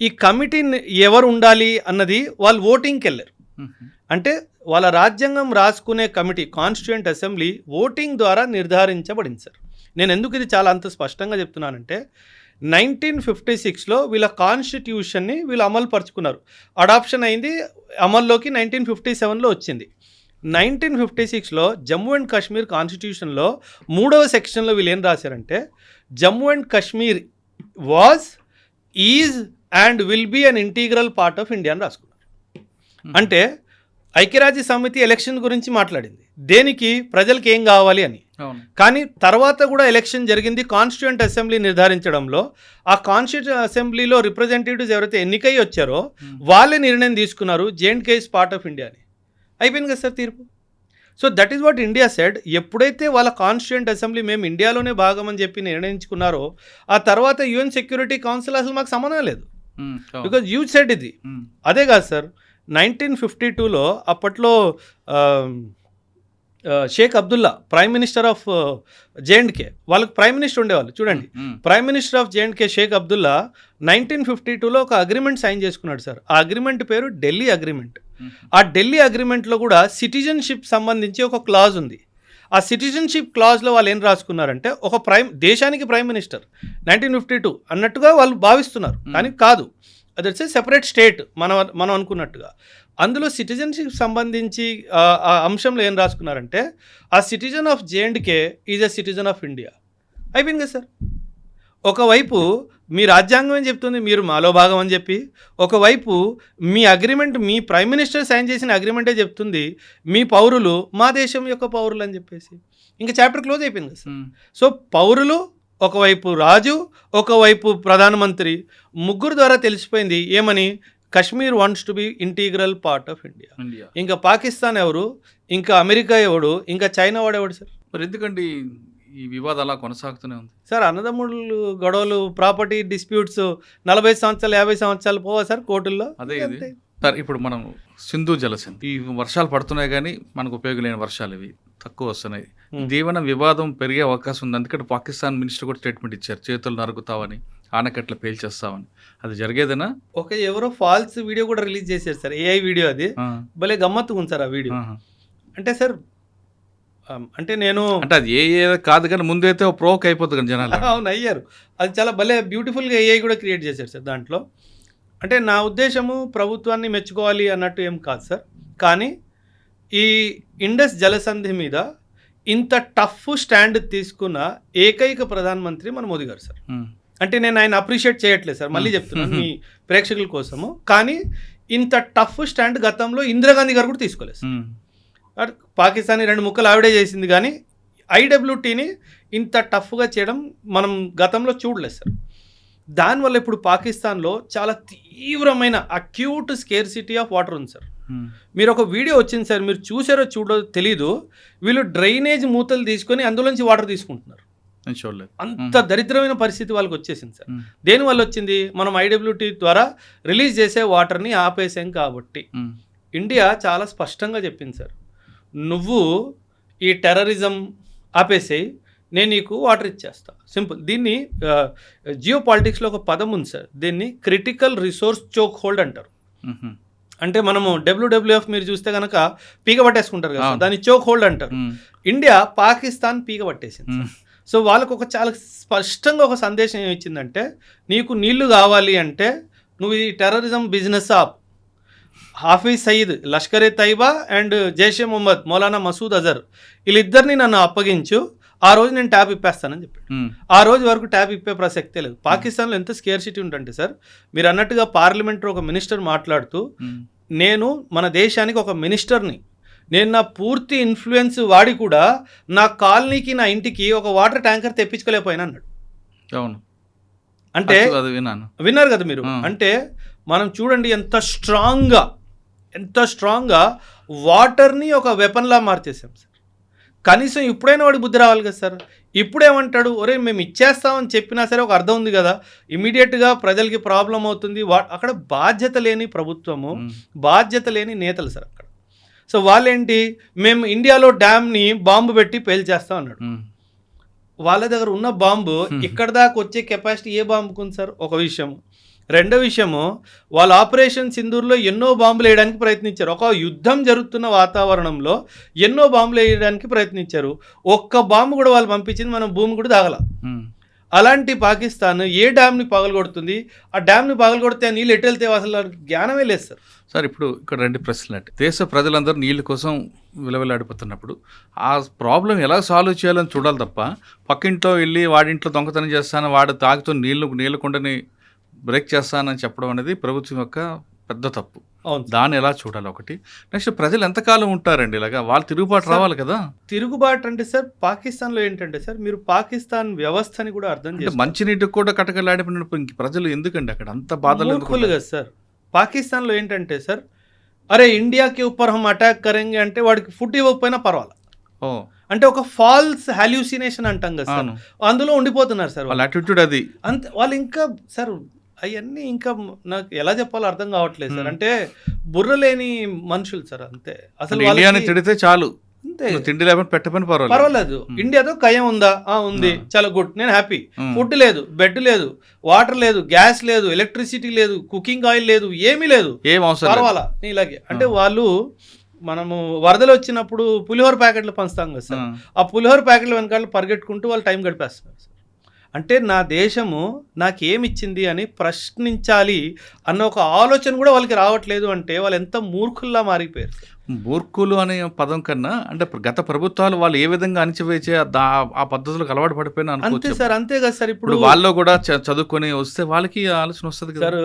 ఈ కమిటీని ఎవరు ఉండాలి అన్నది వాళ్ళు ఓటింగ్కి వెళ్ళారు. అంటే వాళ్ళ రాజ్యాంగం రాసుకునే కమిటీ కాన్స్టిట్యూయెంట్ అసెంబ్లీ ఓటింగ్ ద్వారా నిర్ధారించబడింది సార్. నేను ఎందుకు ఇది చాలా అంత స్పష్టంగా చెప్తున్నానంటే 1956లో వీళ్ళ కాన్స్టిట్యూషన్ని వీళ్ళు అమలు పరుచుకున్నారు. అడాప్షన్ అయింది, అమల్లోకి 1957లో వచ్చింది. 1956లో జమ్మూ అండ్ కాశ్మీర్ కాన్స్టిట్యూషన్లో 3వ సెక్షన్లో వీళ్ళు ఏం రాశారంటే Jammu and Kashmir was is and will be an integral part of India అని రాసుకున్నారు. అంటే ఐక్యరాజ్య సమితి ఎలక్షన్ గురించి మాట్లాడింది, దేనికి ప్రజలకు ఏం కావాలి అని. కానీ తర్వాత కూడా ఎలక్షన్ జరిగింది కాన్స్టిట్యూయెంట్ అసెంబ్లీ నిర్ధారించడంలో. ఆ కాన్స్టిట్యూయెంట్ అసెంబ్లీలో రిప్రజెంటేటివ్స్ ఎవరైతే ఎన్నికై వచ్చారో వాళ్ళే నిర్ణయం తీసుకున్నారు జేఎండ్కే ఇస్ పార్ట్ ఆఫ్ ఇండియా అని. అయిపోయింది కదా సార్ తీర్పు. So that is what India said. ఎప్పుడైతే వాళ్ళ కాన్స్టిట్యూయెంట్ అసెంబ్లీ మేము ఇండియాలోనే భాగం అని చెప్పి నిర్ణయించుకున్నారో ఆ తర్వాత యుఎన్ సెక్యూరిటీ కౌన్సిల్ అసలు మాకు సంబంధం లేదు, బికాజ్ యూ సెడ్ ఇది. అదే కాదు సార్ 1952లో అప్పట్లో Sheikh Abdullah prime minister of J and K, వాళ్ళకి ప్రైమ్ మినిస్టర్ ఉండేవాళ్ళు చూడండి. Prime minister of J and K Sheikh Abdullah 1952లో ఒక అగ్రిమెంట్ సైన్ చేసుకున్నాడు సార్. ఆ అగ్రిమెంట్ పేరు ఢిల్లీ అగ్రిమెంట్. ఆ ఢిల్లీ అగ్రిమెంట్లో కూడా సిటిజన్షిప్ సంబంధించి ఒక క్లాజ్ ఉంది. ఆ సిటిజన్షిప్ క్లాజ్లో వాళ్ళు ఏం రాసుకున్నారంటే ఒక దేశానికి ప్రైమ్ మినిస్టర్ 1952 అన్నట్టుగా వాళ్ళు భావిస్తున్నారు, కానీ కాదు, అది వచ్చే సెపరేట్ స్టేట్ మనం అనుకున్నట్టుగా. అందులో సిటిజన్షిప్ సంబంధించి ఆ అంశంలో ఏం రాసుకున్నారంటే ఆ citizen of జేఎండ్కే is a citizen of India. అయిపోయింది కదా సార్. ఒకవైపు మీ రాజ్యాంగం ఏం చెప్తుంది, మీరు మాలో భాగం అని చెప్పి, ఒకవైపు మీ అగ్రిమెంట్ మీ ప్రైమ్ మినిస్టర్ సైన్ చేసిన అగ్రిమెంటే చెప్తుంది మీ పౌరులు మా దేశం యొక్క పౌరులు అని చెప్పేసి. ఇంకా చాప్టర్ క్లోజ్ అయిపోయింది కదా సార్. సో పౌరులు ఒకవైపు రాజు, ఒకవైపు ప్రధానమంత్రి, ముగ్గురు ద్వారా తెలిసిపోయింది ఏమని, Kashmir wants to be integral part of India. ఇంకా పాకిస్తాన్ ఎవరు, ఇంకా అమెరికా ఎవడు, ఇంకా చైనా వాడు ఎవడు సార్. మరి ఎందుకంటే ఈ వివాదం అలా కొనసాగుతూనే ఉంది సార్. అన్నదమ్ముళ్ళు గొడవలు, ప్రాపర్టీ డిస్ప్యూట్స్ 40 సంవత్సరాలు 50 సంవత్సరాలు పోవా సార్ కోర్టుల్లో. అదే ఇది సార్. ఇప్పుడు మనం సింధు జలసింధు ఈ వర్షాలు పడుతున్నాయి కానీ మనకు ఉపయోగం లేని వర్షాలు ఇవి తక్కువ వస్తున్నాయి. దీవెన వివాదం పెరిగే అవకాశం ఉంది. అందుకని పాకిస్తాన్ మినిస్టర్ కూడా స్టేట్మెంట్ ఇచ్చారు, చేతులు నరుకుతావని, ఆనకట్ల పేల్చేస్తామని. అది జరిగేదనా? ఎవరో ఫాల్స్ వీడియో కూడా రిలీజ్ చేశారు సార్, ఏఐ వీడియో. అది భలే గమ్మత్తుగా ఉంది సార్ ఆ వీడియో. అంటే సార్ అంటే నేను అంటే అది ఏ కాదు కానీ ముందైతే ప్రోక్ అయిపోతుంది కానీ జనాలు. అవును అయ్యారు. అది చాలా భలే బ్యూటిఫుల్గా ఏఐ కూడా క్రియేట్ చేశారు సార్ దాంట్లో. అంటే నా ఉద్దేశము ప్రభుత్వాన్ని మెచ్చుకోవాలి అన్నట్టు ఏం కాదు సార్, కానీ ఈ ఇండస్ జలసంధి మీద ఇంత టఫ్ స్టాండ్ తీసుకున్న ఏకైక ప్రధానమంత్రి మన మోదీ గారు సార్. అంటే నేను ఆయన అప్రిషియేట్ చేయట్లేదు సార్, మళ్ళీ చెప్తున్నాను మీ ప్రేక్షకుల కోసము. కానీ ఇంత టఫ్ స్టాండ్ గతంలో ఇందిరాగాంధీ గారు కూడా తీసుకోలేదు సార్. పాకిస్తాన్ 2 ముక్కలు ఆవిడే చేసింది, కానీ ఐడబ్ల్యూటీని ఇంత టఫ్గా చేయడం మనం గతంలో చూడలేదు సార్. దానివల్ల ఇప్పుడు పాకిస్తాన్లో చాలా తీవ్రమైన అక్యూట్ స్కేర్సిటీ ఆఫ్ వాటర్ ఉంది సార్. మీరు ఒక వీడియో వచ్చింది సార్, మీరు చూసారో చూడో తెలీదు, వీళ్ళు డ్రైనేజ్ మూతలు తీసుకొని అందులోంచి వాటర్ తీసుకుంటున్నారు. అంత దరిద్రమైన పరిస్థితి వాళ్ళకి వచ్చేసింది సార్. దేనివల్ల వచ్చింది, మనం ఐడబ్ల్యూటీ ద్వారా రిలీజ్ చేసే వాటర్ని ఆపేసాం కాబట్టి. ఇండియా చాలా స్పష్టంగా చెప్పింది సార్, నువ్వు ఈ టెర్రరిజం ఆపేసేయి, నేను నీకు వాటర్ ఇచ్చేస్తా, సింపుల్. దీన్ని జియో పాలిటిక్స్లో ఒక పదం ఉంది సార్, దీన్ని క్రిటికల్ రిసోర్స్ చోక్ హోల్డ్ అంటారు. అంటే మనము WWF మీరు చూస్తే కనుక పీక పట్టేసుకుంటారు కదా, దాన్ని చోక్ హోల్డ్ అంటారు. ఇండియా పాకిస్తాన్ పీక పట్టేసింది. సో వాళ్ళకు ఒక చాలా స్పష్టంగా ఒక సందేశం ఏమి ఇచ్చిందంటే, నీకు నీళ్లు కావాలి అంటే నువ్వు ఈ terrorism business up. Hafiz Saeed, Lashkare Taiba and Jaishe Mohammed Maulana Masood Azhar వీళ్ళిద్దరిని నన్ను అప్పగించు, ఆ రోజు నేను ట్యాబ్ ఇప్పేస్తానని చెప్పాడు. ఆ రోజు వరకు ట్యాబ్ ఇప్పే ప్రసక్తే లేదు. పాకిస్తాన్లో ఎంత స్కేర్సిటీ ఉంటుంటే సార్, మీరు అన్నట్టుగా పార్లమెంట్లో ఒక మినిస్టర్ మాట్లాడుతూ, నేను మన దేశానికి ఒక మినిస్టర్ని, నేను నా పూర్తి ఇన్ఫ్లుయెన్స్ వాడి కూడా నా కాలనీకి నా ఇంటికి ఒక వాటర్ ట్యాంకర్ తెప్పించుకోలేకపోయినా అన్నాడు. అవును, అంటే విన్నారు కదా మీరు. అంటే మనం చూడండి ఎంత స్ట్రాంగ్గా వాటర్ని ఒక వెపన్లా మార్చేసాం సార్. కనీసం ఇప్పుడైనా వాడికి బుద్ధి రావాలి కదా సార్. ఇప్పుడేమంటాడు, ఒరే మేము ఇచ్చేస్తామని చెప్పినా సరే ఒక అర్థం ఉంది కదా, ఇమీడియట్గా ప్రజలకి ప్రాబ్లం అవుతుంది. అక్కడ బాధ్యత లేని ప్రభుత్వము, బాధ్యత లేని నేతలు సార్ అక్కడ. సో వాళ్ళేంటి, మేము ఇండియాలో డ్యామ్ని బాంబు పెట్టి పేల్చేస్తాం అన్నాడు. వాళ్ళ దగ్గర ఉన్న బాంబు ఇక్కడ దాకా వచ్చే కెపాసిటీ ఏ బాంబుకు ఉంది సార్? ఒక విషయము. రెండో విషయము, వాళ్ళ ఆపరేషన్ సింధూర్లో ఎన్నో బాంబులు వేయడానికి ప్రయత్నించారు. ఒక యుద్ధం జరుగుతున్న వాతావరణంలో ఎన్నో బాంబులు వేయడానికి ప్రయత్నించారు. ఒక్క బాంబు కూడా వాళ్ళు పంపించింది మనం భూమి కూడా తాగల. అలాంటి పాకిస్తాన్ ఏ డ్యామ్ని పగలగొడుతుంది? ఆ డ్యామ్ని పగలగొడితే నీళ్ళు ఎటు వెళ్తే అసలు జ్ఞానమే లేదు సార్. సార్ ఇప్పుడు ఇక్కడ రెండు ప్రశ్నలు అంటే, దేశ ప్రజలందరూ నీళ్ళ కోసం విలవిలాడిపోతున్నప్పుడు ఆ ప్రాబ్లం ఎలా సాల్వ్ చేయాలని చూడాలి తప్ప, పక్కింట్లో వెళ్ళి వాడింట్లో దొంగతనం చేస్తాను, వాడు తాగుతూ నీళ్ళ కుండని బ్రేక్ చేస్తానని చెప్పడం అనేది ప్రభుత్వం యొక్క పెద్ద తప్పు. దాన్ని ఎలా చూడాలి ఒకటి. నెక్స్ట్, ప్రజలు ఎంతకాలం ఉంటారండి ఇలాగా? వాళ్ళు తిరుగుబాటు రావాలి కదా. తిరుగుబాటు అంటే సార్, పాకిస్తాన్లో ఏంటంటే సార్, మీరు పాకిస్తాన్ వ్యవస్థని కూడా అర్థం చేయాలి. మంచినీటికి కూడా కటకలాడిపోయినప్పుడు ఇంక ప్రజలు ఎందుకండి అక్కడ అంత బాధలు కదా సార్. పాకిస్తాన్లో ఏంటంటే సార్, అరే ఇండియాకి ఊపర్ హమ్ అటాక్ కరెంగే అంటే వాడికి ఫుడ్ ఇవ్వకపోయినా పర్వాలేదు. అంటే ఒక ఫాల్స్ హాల్యూసినేషన్ అంటాం కదా సార్, అందులో ఉండిపోతున్నారు సార్ వాళ్ళ యాటిట్యూడ్ అది. అంతే. వాళ్ళు ఇంకా సార్ అవన్నీ ఇంకా నాకు ఎలా చెప్పాలో అర్థం కావట్లేదు సార్. అంటే బుర్ర లేని మనుషులు సార్, అంతే. అసలు ఇండియాని తిడితే చాలు, అంతే. తిండి లేకపోతే పెట్టమని పర్వాలేదు. ఇండియాతో కయం ఉందా? ఉంది, చాలా గుడ్, నేను హ్యాపీ. ఫుడ్ లేదు, బెడ్ లేదు, వాటర్ లేదు, గ్యాస్ లేదు, ఎలక్ట్రిసిటీ లేదు, కుకింగ్ ఆయిల్ లేదు, ఏమీ లేదు, ఏం అవసరం పర్వాలా ఇలాగే. అంటే వాళ్ళు, మనము వరదలు వచ్చినప్పుడు పులిహోర ప్యాకెట్లు పంచుతాం కదా సార్, ఆ పులిహోర ప్యాకెట్లు వెనకాల పరిగెట్టుకుంటూ వాళ్ళు టైం గడిపేస్తున్నారు సార్. అంటే నా దేశము నాకేమిచ్చింది అని ప్రశ్నించాలి అన్న ఒక ఆలోచన కూడా వాళ్ళకి రావట్లేదు. అంటే వాళ్ళు ఎంత మూర్ఖుల్లా మారిపోయారు. మూర్ఖులు అనే పదం కన్నా, అంటే గత ప్రభుత్వాలు వాళ్ళు ఏ విధంగా అణిచివేసే ఆ పద్ధతులకు అలవాటు పడిపోయినా అంతే సార్. అంతే కదా సార్. ఇప్పుడు వాళ్ళు కూడా చదువుకొని వస్తే వాళ్ళకి ఆలోచన వస్తుంది సార్.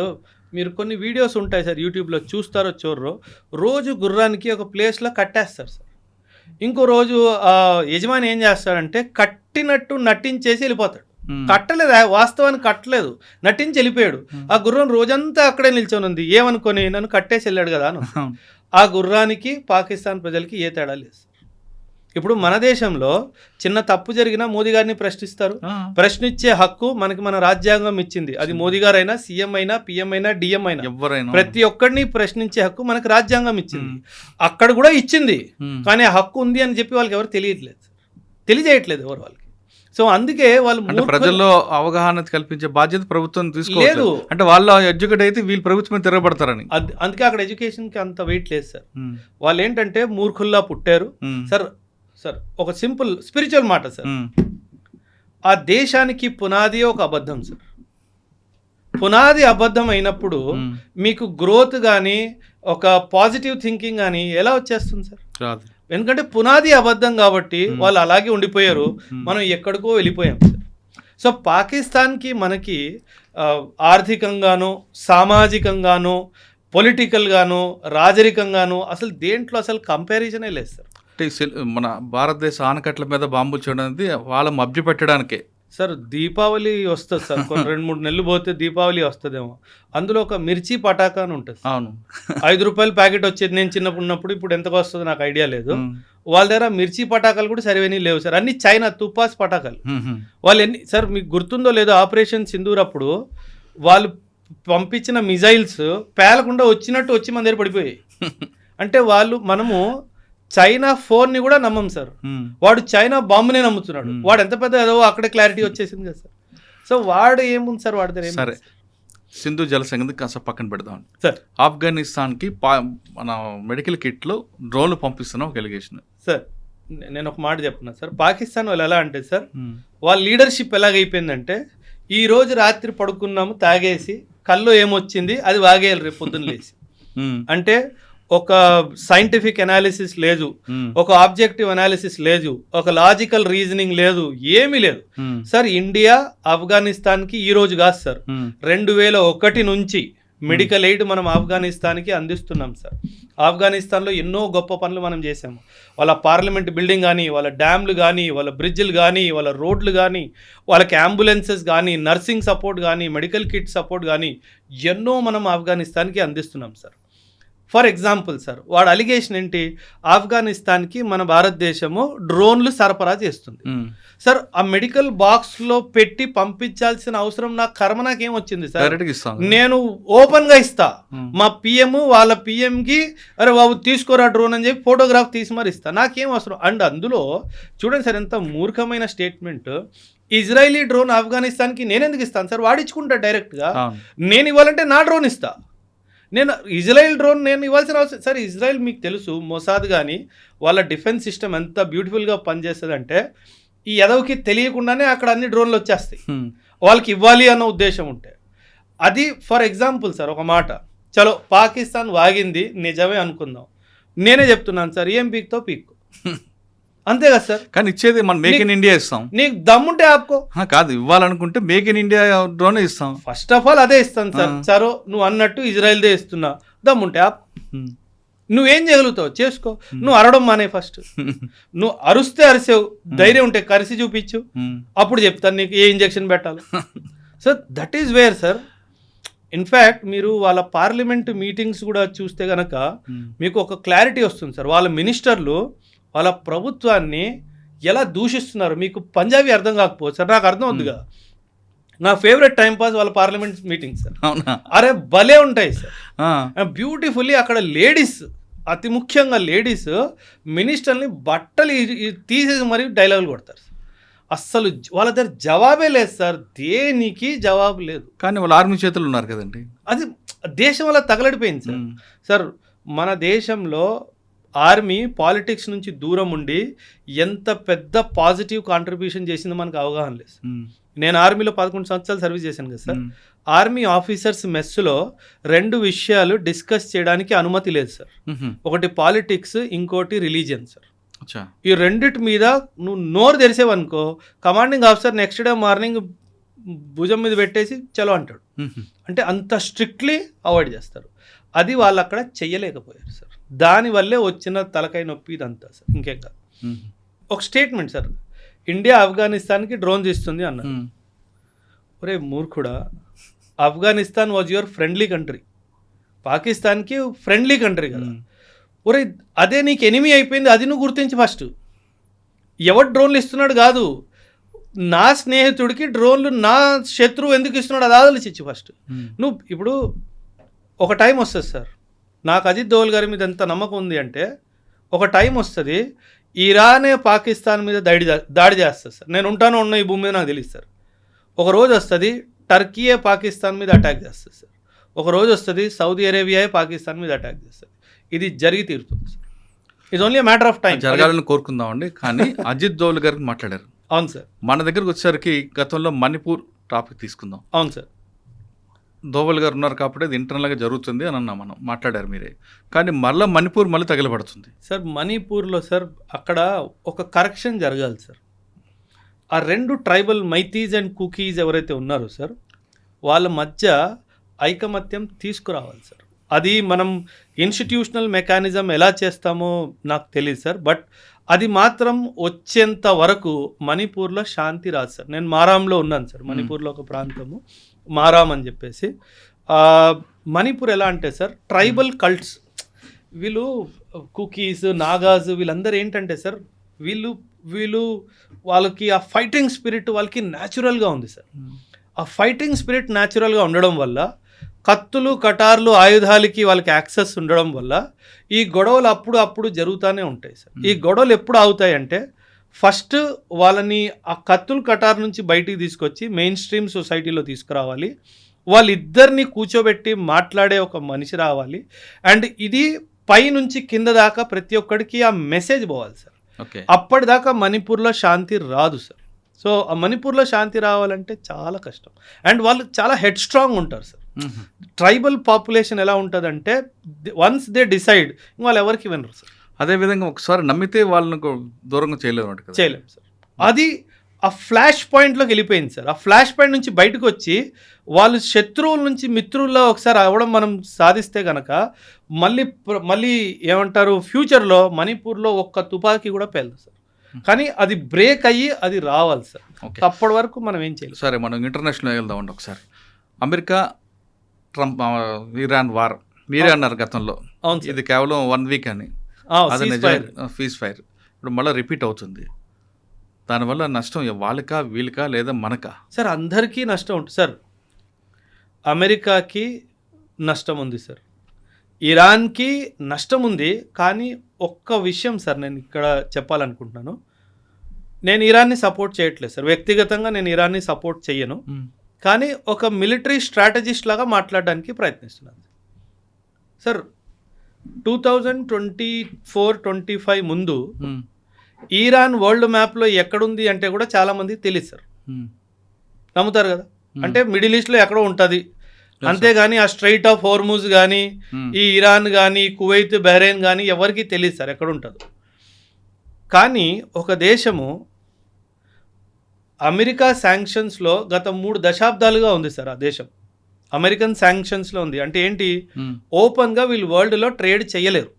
మీరు కొన్ని వీడియోస్ ఉంటాయి సార్ యూట్యూబ్లో, చూస్తారో చూడరో, రోజు గుర్రానికి ఒక ప్లేస్లో కట్టేస్తారు సార్. ఇంకో రోజు యజమాని ఏం చేస్తాడంటే కట్టినట్టు నటించేసి వెళ్ళిపోతాడు. కట్టలేదు, వాస్తవానికి కట్టలేదు, నటించి వెళ్ళిపోయాడు. ఆ గుర్రం రోజంతా అక్కడే నిల్చొని ఉంది. ఏమనుకొని నన్ను కట్టేసి వెళ్ళాడు కదా అని. ఆ గుర్రానికి పాకిస్తాన్ ప్రజలకి ఏ తేడా లేదు. ఇప్పుడు మన దేశంలో చిన్న తప్పు జరిగినా మోదీ గారిని ప్రశ్నిస్తారు. ప్రశ్నించే హక్కు మనకి మన రాజ్యాంగం ఇచ్చింది. అది మోదీ గారైనా, సీఎం అయినా, పిఎం అయినా, డిఎం అయినా, ఎవరైనా ప్రతి ఒక్కరిని ప్రశ్నించే హక్కు మనకి రాజ్యాంగం ఇచ్చింది. అక్కడ కూడా ఇచ్చింది, కానీ ఆ హక్కు ఉంది అని చెప్పి వాళ్ళకి ఎవరు తెలియజేయట్లేదు ఎవరు వాళ్ళకి. సో అందుకే వాళ్ళు ప్రజల్లో అవగాహన కల్పించే బాధ్యత ప్రభుత్వం తీసుకోలేదు. అంటే వాళ్ళు ఎడ్యుకేట్ అయితే వీళ్ళు ప్రభుత్వం తిరగబడతారని. అందుకే అక్కడ ఎడ్యుకేషన్కి అంత వెయిట్ లేదు సార్. వాళ్ళు ఏంటంటే మూర్ఖుల్లా పుట్టారు సార్. ఒక సింపుల్ స్పిరిచువల్ మాట సార్, ఆ దేశానికి పునాది ఒక అబద్ధం సార్. పునాది అబద్ధం అయినప్పుడు మీకు గ్రోత్ కానీ ఒక పాజిటివ్ థింకింగ్ కానీ ఎలా వచ్చేస్తుంది సార్? ఎందుకంటే పునాది అబద్ధం కాబట్టి వాళ్ళు అలాగే ఉండిపోయారు, మనం ఎక్కడికో వెళ్ళిపోయాం సార్. సో పాకిస్తాన్కి మనకి ఆర్థికంగానో, సామాజికంగానో, పొలిటికల్గానో, రాజరికంగానో అసలు దేంట్లో అసలు కంపారిజనే లేదు సార్. మన భారతదేశ ఆనకట్ల మీద బాంబులు చేయడం అనేది వాళ్ళ మభ్య పెట్టడానికే సార్. దీపావళి వస్తుంది సార్, కొన్ని 2-3 నెలలు పోతే దీపావళి వస్తుందేమో. అందులో ఒక మిర్చి పటాకా అని ఉంటుంది. అవును, 5 రూపాయల ప్యాకెట్ వచ్చేది నేను చిన్నప్పుడు ఉన్నప్పుడు. ఇప్పుడు ఎంతకు వస్తుందో నాకు ఐడియా లేదు. వాళ్ళ దగ్గర మిర్చి పటాకాలు కూడా సరివేనీ లేవు సార్, అన్ని చైనా తుపాస్ పటాకాలు. వాళ్ళు సార్ మీకు గుర్తుందో లేదో, ఆపరేషన్ సింధూర్ అప్పుడు వాళ్ళు పంపించిన మిజైల్స్ పేలకుండా వచ్చినట్టు వచ్చి మన దగ్గర పడిపోయాయి. అంటే మనము చైనా ఫోన్ని కూడా నమ్మం సార్, వాడు చైనా బాంబునే నమ్ముతున్నాడు. వాడు ఎంత పెద్ద ఏదో అక్కడే క్లారిటీ వచ్చేసింది కదా సార్. సో వాడు ఏముంది సార్ వాడి దగ్గర. సరే, సింధు జల సంగతి కాస్త పక్కన పెడదాం సార్. ఆఫ్ఘనిస్తాన్కి మన మెడికల్ కిట్లో డ్రోన్లు పంపిస్తున్నాం ఒక ఎలిగేషన్ సార్. నేను ఒక మాట చెప్తున్నా సార్, పాకిస్తాన్ వాళ్ళు ఎలా అంటే సార్, వాళ్ళ లీడర్షిప్ ఎలాగైపోయిందంటే, ఈ రోజు రాత్రి పడుకున్నాము తాగేసి కళ్ళు ఏమొచ్చింది అది వాగేయాలి రేపు పొద్దున్న లేసి. అంటే ఒక సైంటిఫిక్ అనాలిసిస్ లేదు, ఒక ఆబ్జెక్టివ్ అనాలిసిస్ లేదు, ఒక లాజికల్ రీజనింగ్ లేదు, ఏమీ లేదు సార్. ఇండియా ఆఫ్ఘనిస్తాన్కి ఈ రోజు కాదు సార్, 2001 నుంచి మెడికల్ ఎయిడ్ మనం ఆఫ్ఘనిస్తాన్కి అందిస్తున్నాం సార్. ఆఫ్ఘనిస్తాన్లో ఎన్నో గొప్ప పనులు మనం చేసాము. వాళ్ళ పార్లమెంట్ బిల్డింగ్ కానీ, వాళ్ళ డ్యామ్లు కానీ, వాళ్ళ బ్రిడ్జ్లు కానీ, వాళ్ళ రోడ్లు కానీ, వాళ్ళకి అంబులెన్సెస్ కానీ, నర్సింగ్ సపోర్ట్ కానీ, మెడికల్ కిట్ సపోర్ట్ కానీ ఎన్నో మనం ఆఫ్ఘనిస్తాన్కి అందిస్తున్నాం సార్. ఫర్ ఎగ్జాంపుల్ సార్, వాడు అలిగేషన్ ఏంటి, ఆఫ్ఘనిస్తాన్కి మన భారతదేశము డ్రోన్లు సరఫరా చేస్తుంది సార్. ఆ మెడికల్ బాక్స్లో పెట్టి పంపించాల్సిన అవసరం నా కర్మ నాకేం వచ్చింది సార్, నేను ఓపెన్గా ఇస్తా. మా పిఎం వాళ్ళ పిఎంకి అరే బాబు తీసుకోరా డ్రోన్ అని చెప్పి ఫోటోగ్రాఫ్ తీసి మరి ఇస్తా, నాకేం అవసరం. అండ్ అందులో చూడండి సార్ ఎంత మూర్ఖమైన స్టేట్మెంట్, ఇజ్రాయిలీ డ్రోన్ ఆఫ్ఘనిస్తాన్కి నేను ఎందుకు ఇస్తాను సార్, వాడించుకుంటా డైరెక్ట్గా. నేను ఇవ్వాలంటే నా డ్రోన్ ఇస్తా, నేను ఇజ్రాయెల్ డ్రోన్ నేను ఇవ్వాల్సిన అవసరం సార్. ఇజ్రాయెల్ మీకు తెలుసు మొసాద్ కానీ వాళ్ళ డిఫెన్స్ సిస్టమ్ ఎంత బ్యూటిఫుల్గా పనిచేస్తుంది అంటే, ఈ ఎదవకి తెలియకుండానే అక్కడ అన్ని డ్రోన్లు వచ్చేస్తాయి వాళ్ళకి ఇవ్వాలి అన్న ఉద్దేశం ఉంటే. అది ఫర్ ఎగ్జాంపుల్ సార్ ఒక మాట, చలో పాకిస్తాన్ వాగింది నిజమే అనుకుందాం, నేనే చెప్తున్నాను సార్, ఏం పీక్తో పీక్కు అంతే కదా సార్. కానీ ఇచ్చేది మనం మేక్ ఇన్ ఇండియా ఇస్తాం, నీకు దమ్ముంటే ఆపుకో. కాదు ఇవ్వాలనుకుంటే మేక్ ఇన్ ఇండియా డ్రోన్ ఇస్తాం. ఫస్ట్ ఆఫ్ ఆల్ అదే ఇస్తాను సార్. సరో నువ్వు అన్నట్టు ఇజ్రాయెల్దే ఇస్తున్నా, దమ్ముంటే ఆపు. నువ్వేం చేయగలుగుతావు చేసుకో, నువ్వు అరవడం మానే. ఫస్ట్ నువ్వు అరుస్తే అరిసావు, ధైర్యం ఉంటే కరిసి చూపించు, అప్పుడు చెప్తాను నీకు ఏ ఇంజెక్షన్ పెట్టాలి. So that is where sir. In fact మీరు వాళ్ళ పార్లమెంట్ మీటింగ్స్ కూడా చూస్తే కనుక మీకు ఒక క్లారిటీ వస్తుంది సార్. వాళ్ళ మినిస్టర్లు వాళ్ళ ప్రభుత్వాన్ని ఎలా దూషిస్తున్నారు. మీకు పంజాబీ అర్థం కాకపోవచ్చు సార్, నాకు అర్థం అవుతుందిగా. నా ఫేవరెట్ టైం పాస్ వాళ్ళ పార్లమెంట్ మీటింగ్స్ సార్. అరే భలే ఉంటాయి సార్, బ్యూటిఫుల్లీ. అక్కడ లేడీస్, అతి ముఖ్యంగా లేడీస్ మినిస్టర్ని బట్టలు తీసేసి మరీ డైలాగులు కొడతారు. అస్సలు వాళ్ళ దగ్గర జవాబే లేదు సార్, దేనికి జవాబు లేదు. కానీ వాళ్ళ ఆర్మీ చేతులు ఉన్నారు కదండి, అది దేశం వల్ల తగలడిపోయింది సార్. సార్ మన దేశంలో ఆర్మీ పాలిటిక్స్ నుంచి దూరం ఉండి ఎంత పెద్ద పాజిటివ్ కాంట్రిబ్యూషన్ చేసిందో మనకు అవగాహన లేదు. నేను ఆర్మీలో 11 సంవత్సరాలు సర్వీస్ చేశాను కదా సార్. ఆర్మీ ఆఫీసర్స్ మెస్సులో 2 విషయాలు డిస్కస్ చేయడానికి అనుమతి లేదు సార్. ఒకటి పాలిటిక్స్, ఇంకోటి రిలీజియన్ సార్. ఈ రెండిటి మీద నువ్వు నోరు తెరిసేవనుకో, commanding officer next day morning భుజం మీద పెట్టేసి చలో అంటాడు. అంటే అంత స్ట్రిక్ట్లీ అవాయిడ్ చేస్తారు. అది వాళ్ళు అక్కడ చెయ్యలేకపోయారు సార్. దానివల్లే వచ్చిన తలకాయ నొప్పి ఇదంతా సార్, ఇంకేం కాదు. ఒక స్టేట్మెంట్ సార్, ఇండియా ఆఫ్ఘనిస్తాన్కి డ్రోన్స్ ఇస్తుంది అన్నారు. ఒరే మూర్ఖుడా, Afghanistan was your friendly country, పాకిస్తాన్కి ఫ్రెండ్లీ కంట్రీ కదా. ఒరే అదే నీకు ఎనిమీ అయిపోయింది, అది నువ్వు గుర్తించి ఫస్ట్. ఎవరు డ్రోన్లు ఇస్తున్నాడు కాదు, నా స్నేహితుడికి డ్రోన్లు నా శత్రువు ఎందుకు ఇస్తున్నాడు అది ఆలోచించి ఫస్ట్. నువ్వు ఇప్పుడు ఒక టైం వస్తుంది సార్, నాకు అజిత్ దోవల్ గారి మీద ఎంత నమ్మకం ఉంది అంటే, ఒక టైం వస్తుంది ఇరానే పాకిస్తాన్ మీద దాడి చేస్తుంది సార్. నేను ఉంటానో ఉన్న ఈ భూమి మీద నాకు తెలియదు సార్. ఒక రోజు వస్తుంది టర్కీయే పాకిస్తాన్ మీద అటాక్ చేస్తుంది సార్. ఒక రోజు వస్తుంది సౌదీ అరేబియాయే పాకిస్తాన్ మీద అటాక్ చేస్తుంది. ఇది జరిగి తీరుతుంది sir. It's only matter of time. జరగాలని కోరుకుందామండి. కానీ అజిత్ దోవల్ గారికి మాట్లాడారు. అవును సార్. మన దగ్గరకు వచ్చేసరికి గతంలో మణిపూర్ టాపిక్ తీసుకుందాం. అవును సార్. దోవల్ గారు ఉన్నారు కాబట్టి అది ఇంటర్నల్గా జరుగుతుంది అని అన్నా, మనం మాట్లాడారు మీరే. కానీ మళ్ళీ మణిపూర్ మళ్ళీ తగలబడుతుంది సార్. మణిపూర్లో సార్ అక్కడ ఒక కరెక్షన్ జరగాలి సార్. ఆ 2 ట్రైబల్ మైతీస్ అండ్ కుకీస్ ఎవరైతే ఉన్నారో సార్, వాళ్ళ మధ్య ఐకమత్యం తీసుకురావాలి సార్. అది మనం ఇన్స్టిట్యూషనల్ మెకానిజం ఎలా చేస్తామో నాకు తెలియదు సార్. బట్ అది మాత్రం వచ్చేంత వరకు మణిపూర్లో శాంతి రాదు సార్. నేను మారాంలో ఉన్నాను సార్, మణిపూర్లో ఒక ప్రాంతము మారాం అని చెప్పేసి. మణిపూర్ ఎలా అంటే సార్, ట్రైబల్ కల్ట్స్, వీళ్ళు కుకీస్, నాగాస్, వీళ్ళందరూ ఏంటంటే సార్, వీళ్ళు వాళ్ళకి ఆ ఫైటింగ్ స్పిరిట్ వాళ్ళకి న్యాచురల్గా ఉంది సార్. ఆ ఫైటింగ్ స్పిరిట్ న్యాచురల్గా ఉండడం వల్ల, కత్తులు కటార్లు ఆయుధాలకి వాళ్ళకి యాక్సెస్ ఉండడం వల్ల ఈ గొడవలు అప్పుడు జరుగుతూనే ఉంటాయి సార్. ఈ గొడవలు ఎప్పుడు అవుతాయి అంటే, ఫస్ట్ వాళ్ళని ఆ కత్తులు కటార్ నుంచి బయటికి తీసుకొచ్చి మెయిన్ స్ట్రీమ్ సొసైటీలో తీసుకురావాలి. వాళ్ళిద్దరిని కూర్చోబెట్టి మాట్లాడే ఒక మనిషి రావాలి. అండ్ ఇది పై నుంచి కింద దాకా ప్రతి ఒక్కడికి ఆ మెసేజ్ పోవాలి సార్. ఓకే. అప్పటిదాకా మణిపూర్లో శాంతి రాదు సార్. సో ఆ మణిపూర్లో శాంతి రావాలంటే చాలా కష్టం. అండ్ వాళ్ళు చాలా హెడ్ స్ట్రాంగ్ ఉంటారు సార్. ట్రైబల్ పాపులేషన్ ఎలా ఉంటుందంటే వన్స్ దే డిసైడ్ వాళ్ళు ఎవరికి వినరు సార్. అదేవిధంగా ఒకసారి నమ్మితే వాళ్ళని దూరంగా చేయలేరు. చేయలేము సార్. అది ఆ ఫ్లాష్ పాయింట్లోకి వెళ్ళిపోయింది సార్. ఆ ఫ్లాష్ పాయింట్ నుంచి బయటకు వచ్చి వాళ్ళు శత్రువుల నుంచి మిత్రుల్లో ఒకసారి అవ్వడం మనం సాధిస్తే కనుక మళ్ళీ ఏమంటారు ఫ్యూచర్లో మణిపూర్లో ఒక్క తుపాకీ కూడా పేలదు సార్. కానీ అది బ్రేక్ అయ్యి అది రావాలి సార్. అప్పటి వరకు మనం ఏం చేయాలి. సరే, మనం ఇంటర్నేషనల్ వెళ్దామండి ఒకసారి. అమెరికా ట్రంప్ ఇరాన్ వార్ మీరే అన్నారు గతంలో. అవును, ఇది కేవలం 1 వీక్ అని. అది ఫీజ్ ఫైర్ ఇప్పుడు మళ్ళీ రిపీట్ అవుతుంది. దానివల్ల నష్టం వాళ్ళకా వీళ్ళకా లేదా మనకా? సార్ అందరికీ నష్టం ఉంటుంది సార్. అమెరికాకి నష్టం ఉంది సార్, ఇరాన్కి నష్టం ఉంది. కానీ ఒక్క విషయం సార్ నేను ఇక్కడ చెప్పాలనుకుంటున్నాను. నేను ఇరాన్ని సపోర్ట్ చేయట్లేదు సార్. వ్యక్తిగతంగా నేను ఇరాన్ని సపోర్ట్ చెయ్యను. కానీ ఒక మిలిటరీ స్ట్రాటజిస్ట్ లాగా మాట్లాడడానికి ప్రయత్నిస్తున్నాను సార్. 2024-25 ముందు ఇరాన్ వరల్డ్ మ్యాప్లో ఎక్కడుంది అంటే కూడా చాలామందికి తెలియదు సార్. నమ్ముతారు కదా? అంటే మిడిల్ ఈస్ట్లో ఎక్కడో ఉంటుంది, అంతేగాని ఆ స్ట్రైట్ ఆఫ్ హోర్ముజ్ కానీ ఈ ఇరాన్ కానీ కువైత్ బహ్రెయిన్ కానీ ఎవరికి తెలియదు సార్ ఎక్కడ ఉంటుందో. కానీ ఒక దేశము అమెరికా శాంక్షన్స్లో గత 3 దశాబ్దాలుగా ఉంది సార్. ఆ దేశం అమెరికన్ శాంక్షన్స్లో ఉంది. అంటే ఏంటి, ఓపెన్గా వీళ్ళు వరల్డ్లో ట్రేడ్ చేయలేరు.